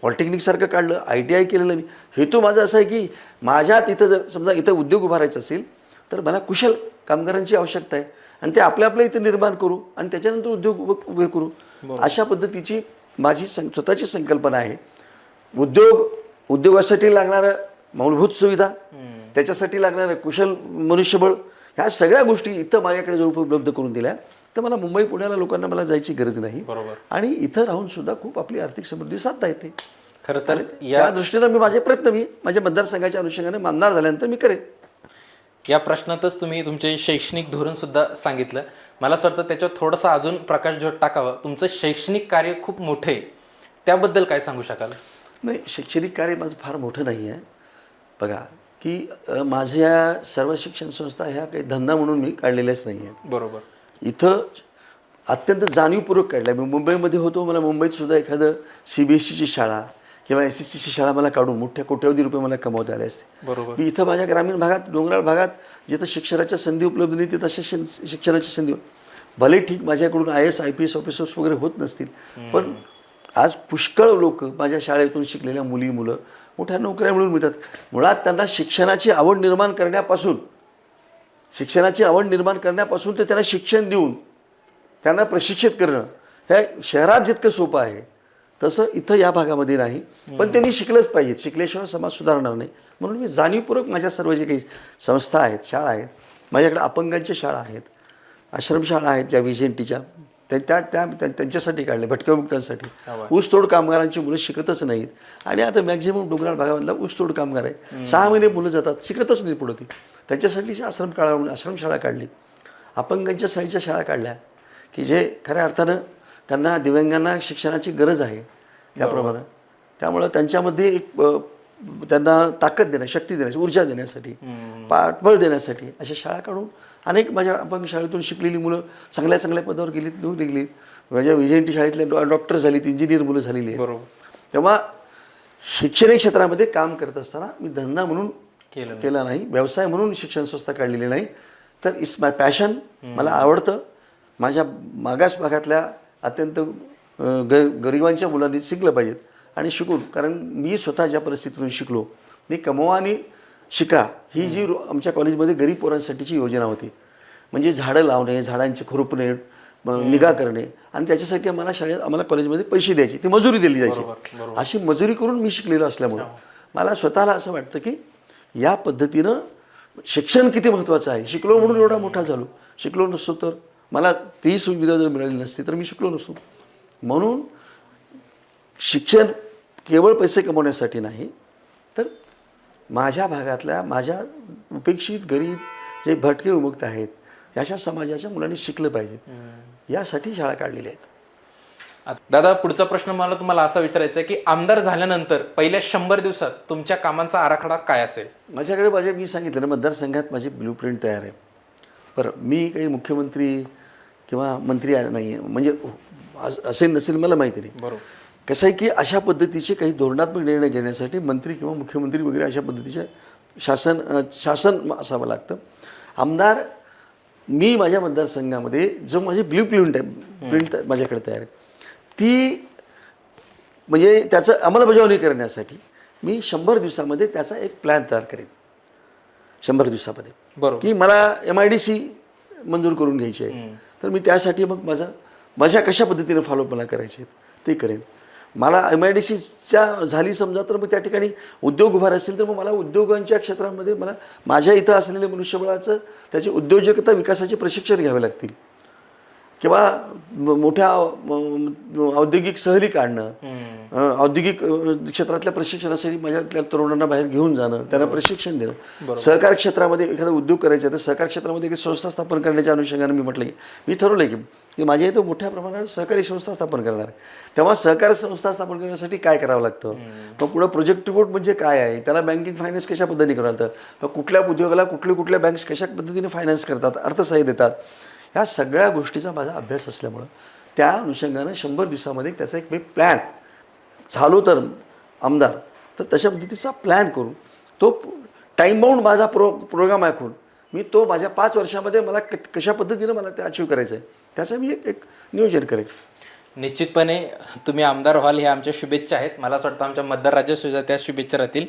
पॉलिटेक्निकसारखं काढलं, ITI केलेलं मी. हेतू माझा असा आहे की माझ्यात इथं जर समजा इथं उद्योग उभारायचा असेल तर मला कुशल कामगारांची आवश्यकता आहे आणि ते आपल्या इथं निर्माण करू आणि त्याच्यानंतर उद्योग उभे करू. अशा पद्धतीची माझी स्वतःची संकल्पना आहे. उद्योगासाठी लागणारं मूलभूत सुविधा, त्याच्यासाठी लागणारं कुशल मनुष्यबळ, ह्या सगळ्या गोष्टी इथं माझ्याकडे जर उपलब्ध करून दिल्या तर मला मुंबई पुण्याला लोकांना मला जायची गरज नाही. आणि इथं राहून सुद्धा खूप आपली आर्थिक समृद्धी साधता येते. खरं तर या दृष्टीनं मी माझ्या मतदारसंघाच्या अनुषंगाने आमदार झाल्यानंतर मी करेन. या प्रश्नातच तुम्ही तुमचे शैक्षणिक धोरण सुद्धा सांगितलं. मला असं वाटतं त्याच्यावर थोडासा अजून प्रकाशझोत टाकावं. तुमचं शैक्षणिक कार्य खूप मोठे आहे, त्याबद्दल काय सांगू शकाल? नाही, शैक्षणिक कार्य माझं फार मोठं नाही आहे. बघा की माझ्या सर्व शिक्षण संस्था ह्या काही धंदा म्हणून मी काढलेल्याच नाही आहेत. बरोबर. इथं अत्यंत जाणीवपूर्वक काढल्या. मी मुंबईमध्ये होतो, मला मुंबईत सुद्धा एखादं CBSEची शाळा किंवा SSCची शाळा मला काढून मोठ्या कोट्यावधी रुपये मला कमवता आले असते. बरोबर. मी इथं माझ्या ग्रामीण भागात, डोंगराळ भागात जिथं शिक्षणाच्या संधी उपलब्ध नाही तिथं अशा शिक्षणाची संधी, भले ठीक माझ्याकडून IAS IPS ऑफिसर्स वगैरे होत नसतील, पण आज पुष्कळ लोक माझ्या शाळेतून शिकलेल्या मुलं मोठ्या नोकऱ्या मिळून मिळतात. मुळात त्यांना शिक्षणाची आवड निर्माण करण्यापासून ते त्यांना शिक्षण देऊन त्यांना प्रशिक्षित करणं हे शहरात जितकं सोपं आहे तसं इथं या भागामध्ये नाही. पण त्यांनी शिकलंच पाहिजे, शिकल्याशिवाय समाज सुधारणार नाही. म्हणून मी जाणीवपूर्वक माझ्या सर्व जे काही संस्था आहेत, शाळा आहेत, माझ्याकडे अपंगांच्या शाळा आहेत, आश्रमशाळा आहेत ज्या VJNTच्या, त्यांच्यासाठी काढले, भटक्यामुक्तांसाठी. ऊसतोड कामगारांची मुलं शिकतच नाहीत आणि आता मॅक्झिमम डोंगराळ भागामधला ऊसतोड कामगार आहे, 6 महिने मुलं जातात, शिकतच नाही पुढं. ती त्यांच्यासाठी आश्रमशाळा काढली, अपंगांच्या शाळेच्या शाळा काढल्या की जे खऱ्या अर्थानं त्यांना दिव्यांगांना शिक्षणाची गरज आहे त्याप्रमाणे. त्यामुळं त्यांच्यामध्ये एक त्यांना ताकद देण्यास, शक्ती देण्यास, ऊर्जा देण्यासाठी, पाठबळ देण्यासाठी अशा शाळा काढून अनेक माझ्या अपंग शाळेतून शिकलेली मुलं चांगल्या पदावर गेलीत. माझ्या VJNT शाळेतले डॉक्टर झालीत, इंजिनियर मुलं झालेली आहेत. बरोबर. तेव्हा शैक्षणिक क्षेत्रामध्ये काम करत असताना मी धंदा म्हणून केला नाही, व्यवसाय म्हणून शिक्षण संस्था काढलेली नाही, तर इट्स माय पॅशन. मला आवडतं. माझ्या मागास भागातल्या अत्यंत गरिबांच्या मुलांनी शिकलं पाहिजेत आणि शिकून, कारण मी स्वतः ज्या परिस्थितीतून शिकलो, मी कमवा आणि शिका ही जी आमच्या कॉलेजमध्ये गरीब पोरांसाठीची योजना होती. म्हणजे झाडं लावणे, झाडांचे खुरपणे, निगा करणे आणि त्याच्यासाठी आम्हाला कॉलेजमध्ये पैसे द्यायचे, ती मजुरी दिली जायची. अशी मजुरी करून मी शिकलेलो असल्यामुळं मला स्वतःला असं वाटतं की या पद्धतीनं शिक्षण किती महत्त्वाचं आहे. शिकलो म्हणून एवढा मोठा झालो, शिकलो नसतो तर मला ती सुविधा जर मिळाली नसती तर मी शिकलो नसतो. म्हणून शिक्षण केवळ पैसे कमवण्यासाठी नाही, तर माझ्या भागातल्या माझ्या उपेक्षित गरीब जे भटके विमुक्त आहेत अशा समाजाच्या मुलांनी शिकलं पाहिजे, यासाठी शाळा काढलेल्या आहेत. दादा, पुढचा प्रश्न मला तुम्हाला असा विचारायचा आहे की आमदार झाल्यानंतर पहिल्या 100 दिवसात तुमच्या कामांचा आराखडा काय असेल? माझ्याकडे मी सांगितलं ना, मतदारसंघात माझी ब्ल्यूप्रिंट तयार आहे. बरं, मी काही मुख्यमंत्री किंवा मंत्री नाही आहे, म्हणजे असेल नसेल मला माहिती नाही. बरोबर. कसं आहे की अशा पद्धतीचे काही धोरणात्मक निर्णय घेण्यासाठी मंत्री किंवा मुख्यमंत्री वगैरे अशा पद्धतीचे शासन असावं लागतं. आमदार मी माझ्या मतदारसंघामध्ये जो माझी प्रिंट माझ्याकडे तयार आहे, ती म्हणजे त्याचं अंमलबजावणी करण्यासाठी मी 100 दिवसामध्ये त्याचा एक प्लॅन तयार करेन. 100 दिवसामध्ये बरोबर. की मला MIDC मंजूर करून घ्यायची आहे, तर मी त्यासाठी मग माझ्या कशा पद्धतीने फॉलोअप मला करायचे आहेत ते करेन. मला MIDCच्या झाली समजा तर मग त्या ठिकाणी उद्योग उभार असेल तर मग मला उद्योगांच्या क्षेत्रामध्ये मला माझ्या इथं असलेले मनुष्यबळाचं त्याची उद्योजकता विकासाचे प्रशिक्षण घ्यावे लागतील किंवा मोठ्या औद्योगिक सहली काढणं, औद्योगिक क्षेत्रातल्या प्रशिक्षणासाठी माझ्यातल्या तरुणांना बाहेर घेऊन जाणं, त्यांना प्रशिक्षण देणं. सहकार क्षेत्रामध्ये एखादा उद्योग करायचा आहे तर सहकार क्षेत्रामध्ये एक संस्था स्थापन करण्याच्या अनुषंगाने मी म्हटलं की मी ठरवलं की माझ्या इथं मोठ्या प्रमाणात सहकारी संस्था स्थापन करणार आहे. तेव्हा सहकारी संस्था स्थापन करण्यासाठी काय करावं लागतं, मग पुढं प्रोजेक्ट रिपोर्ट म्हणजे काय आहे, त्याला बँकिंग फायनान्स कशा पद्धतीने करावं लागतं, कुठल्या उद्योगाला कुठल्या बँक्स कशा पद्धतीने फायनान्स करतात, अर्थसहाय्य देतात, ह्या सगळ्या गोष्टीचा माझा अभ्यास असल्यामुळं त्या अनुषंगानं 100 दिवसामध्ये त्याचा एक मी प्लॅन झालो तर आमदार तर तशा पद्धतीचा प्लॅन करून तो टाईम बाउंड माझा प्रोग्राम आखून मी तो माझ्या 5 वर्षामध्ये मला कशा पद्धतीनं मला ते अचीव करायचं आहे त्याचं मी एक नियोजन करेन. निश्चितपणे तुम्ही आमदार व्हाल ह्या आमच्या शुभेच्छा आहेत. मला असं वाटतं आमच्या मतदार राज्यसुद्धा त्या शुभेच्छा राहतील.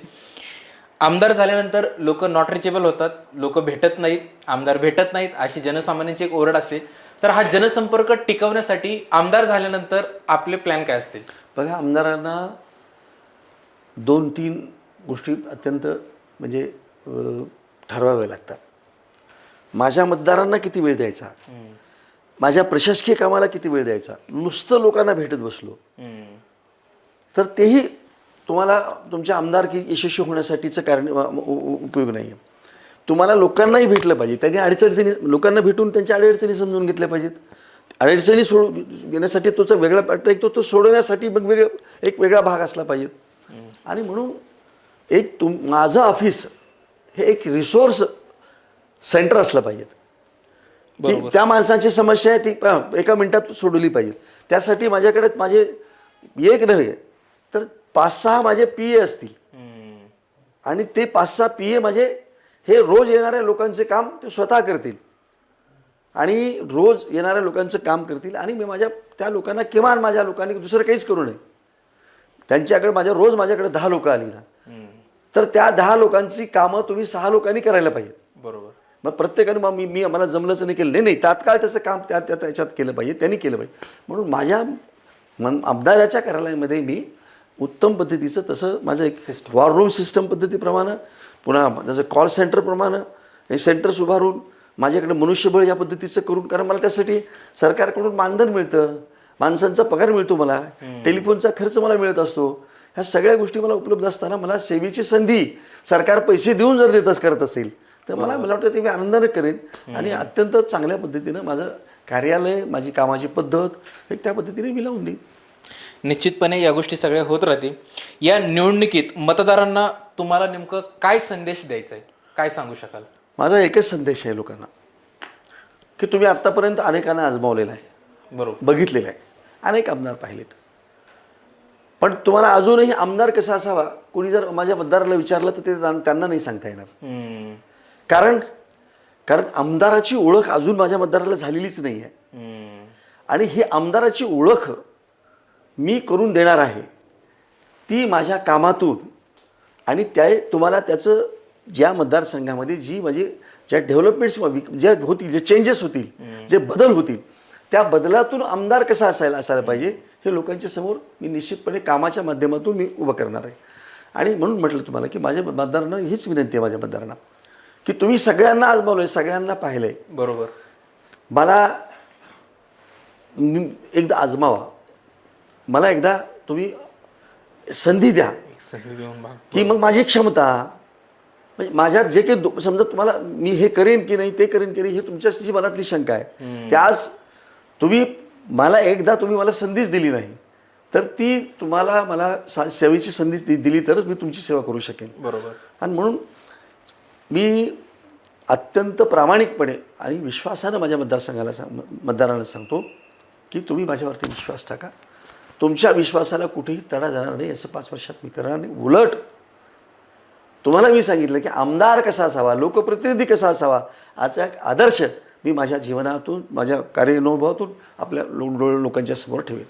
आमदार झाल्यानंतर लोक नॉट रिचेबल होतात, लोक भेटत नाहीत, आमदार भेटत नाहीत, अशी जनसामान्यांची एक ओरड असते. तर हा जनसंपर्क टिकवण्यासाठी आमदार झाल्यानंतर आपले प्लॅन काय असतील? बघा, आमदारांना 2-3 गोष्टी अत्यंत म्हणजे ठरवाव्या लागतात. माझ्या मतदारांना किती वेळ द्यायचा, माझ्या प्रशासकीय कामाला किती वेळ द्यायचा. नुसतं लोकांना भेटत बसलो तर तेही तुम्हाला तुमच्या आमदारकी यशस्वी होण्यासाठीचं कारण उपयोग नाही आहे. तुम्हाला लोकांनाही भेटलं पाहिजे, त्यांनी अडचणी लोकांना भेटून त्यांच्या अडचणी समजून घेतल्या पाहिजेत. अडचणी घेण्यासाठी तोचा वेगळा पॅटर्न तो सोडवण्यासाठी मग एक वेगळा भाग असला पाहिजे. आणि म्हणून माझं ऑफिस हे एक रिसोर्स सेंटर असलं पाहिजे. त्या माणसाची समस्या आहे ती एका मिनिटात सोडवली पाहिजे. त्यासाठी माझ्याकडे माझे एक नव्हे तर 5-6 माझे PA असतील आणि ते 5-6 PA माझे हे रोज येणाऱ्या लोकांचे काम ते स्वतः करतील आणि रोज येणाऱ्या लोकांचं काम करतील आणि मी त्या लोकांना किमान माझ्या लोकांनी दुसरं काहीच करू नये. त्यांच्याकडे रोज माझ्याकडे 10 लोक आली ना तर त्या 10 लोकांची कामं तुम्ही 6 लोकांनी करायला पाहिजे. बरोबर. मग प्रत्येकाने मग मी आम्हाला जमलंच नाही केलं नाही तात्काळ त्याचं काम त्याच्यात केलं पाहिजे, त्यांनी केलं पाहिजे. म्हणून माझ्या आमदाराच्या कार्यालयामध्ये मी उत्तम पद्धतीचं तसं माझं एक वॉर रूम सिस्टम पद्धतीप्रमाणे पुन्हा जसं कॉल सेंटरप्रमाणे हे सेंटर्स उभारून माझ्याकडे मनुष्यबळ या पद्धतीचं करून, कारण मला त्यासाठी सरकारकडून मानधन मिळतं, माणसांचा पगार मिळतो, मला टेलिफोनचा खर्च मला मिळत असतो. ह्या सगळ्या गोष्टी मला उपलब्ध असताना मला सेवेची संधी सरकार पैसे देऊन जर करत असेल तर मला वाटतं ते मी आनंदाने करेन आणि अत्यंत चांगल्या पद्धतीनं माझं कार्यालय, माझी कामाची पद्धत एक त्या पद्धतीने मी लावून देईन. निश्चितपणे या गोष्टी सगळ्या होत राहतील. या निवडणुकीत मतदारांना तुम्हाला नेमकं काय संदेश द्यायचा आहे, काय सांगू शकाल? माझा एकच संदेश आहे लोकांना की तुम्ही आत्तापर्यंत अनेकांना आजमावलेला आहे, बरोबर, बघितलेलं आहे, अनेक आमदार पाहिलेत, पण तुम्हाला अजूनही आमदार कसा असावा कोणी जर माझ्या मतदाराला विचारलं तर ते त्यांना नाही सांगता येणार. कारण आमदाराची ओळख अजून माझ्या मतदाराला झालेलीच नाही आहे आणि ही आमदाराची ओळख मी करून देणार आहे ती माझ्या कामातून आणि तुम्हाला त्याचं ज्या मतदारसंघामध्ये ज्या डेव्हलपमेंट्स ज्या होतील, जे चेंजेस होतील, जे बदल होतील त्या बदलातून आमदार कसा असायला पाहिजे हे लोकांच्या समोर मी निश्चितपणे कामाच्या माध्यमातून मी उभं करणार आहे. आणि म्हणून म्हटलं तुम्हाला की माझ्या मतदारांना हीच विनंती आहे, माझ्या मतदारांना की तुम्ही सगळ्यांना आजमावलं आहे, सगळ्यांना पाहिलं आहे, बरोबर. मला एकदा आजमावा, मला एकदा तुम्ही संधी द्या संधी देऊन बघा. की मग माझी क्षमता म्हणजे माझ्यात जे काही समजा तुम्हाला मी हे करेन की नाही, ते करेन की नाही, हे तुमच्याची मनातली शंका आहे. त्यास तुम्ही मला एकदा तुम्ही मला संधीच दिली नाही तर ती तुम्हाला मला सेवेची संधी दिली तरच मी तुमची सेवा करू शकेन. बरोबर. आणि म्हणून मी अत्यंत प्रामाणिकपणे आणि विश्वासानं माझ्या मतदारांना सांगतो की तुम्ही माझ्यावरती विश्वास टाका. तुमच्या विश्वासाला कुठेही तडा जाणार नाही असं 5 वर्षात मी करणार नाही. उलट तुम्हाला मी सांगितलं की आमदार कसा असावा, लोकप्रतिनिधी कसा असावा, याचा एक आदर्श मी माझ्या जीवनातून, माझ्या कार्यानुभवातून आपल्या लोकांच्या समोर ठेवेन.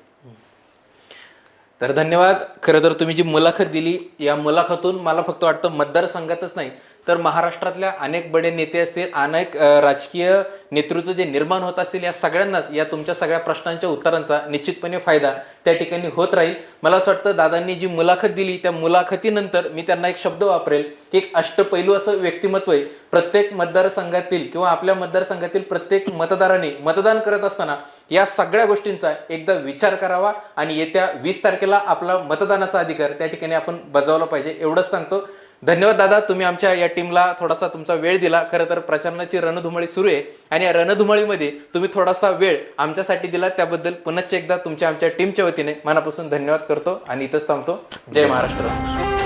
तर धन्यवाद. खरं तर तुम्ही जी मुलाखत दिली, या मुलाखतून मला फक्त वाटतं मतदारसंघातच नाही तर महाराष्ट्रातल्या अनेक बडे नेते असतील, अनेक राजकीय नेतृत्व जे निर्माण होत असतील, या सगळ्यांनाच या तुमच्या सगळ्या प्रश्नांच्या उत्तरांचा निश्चितपणे फायदा त्या ठिकाणी होत राहील. मला असं वाटतं दादांनी जी मुलाखत दिली त्या मुलाखतीनंतर मी त्यांना एक शब्द वापरेल की एक अष्टपैलू असं व्यक्तिमत्व आहे. प्रत्येक मतदारसंघातील किंवा आपल्या मतदारसंघातील प्रत्येक मतदाराने मतदान करत असताना या सगळ्या गोष्टींचा एकदा विचार करावा आणि येत्या 20 तारखेला आपला मतदानाचा अधिकार त्या ठिकाणी आपण बजावला पाहिजे, एवढंच सांगतो. धन्यवाद दादा, तुम्ही आमच्या या टीमला थोडासा तुमचा वेळ दिला. खरं तर प्रचारणाची रणधुमाळी सुरू आहे आणि या रणधुमाळीमध्ये तुम्ही थोडासा वेळ आमच्यासाठी दिला, त्याबद्दल पुनश्च एकदा तुमच्या आमच्या टीमच्या वतीने मनापासून धन्यवाद करतो आणि इथंच थांबतो. जय महाराष्ट्र.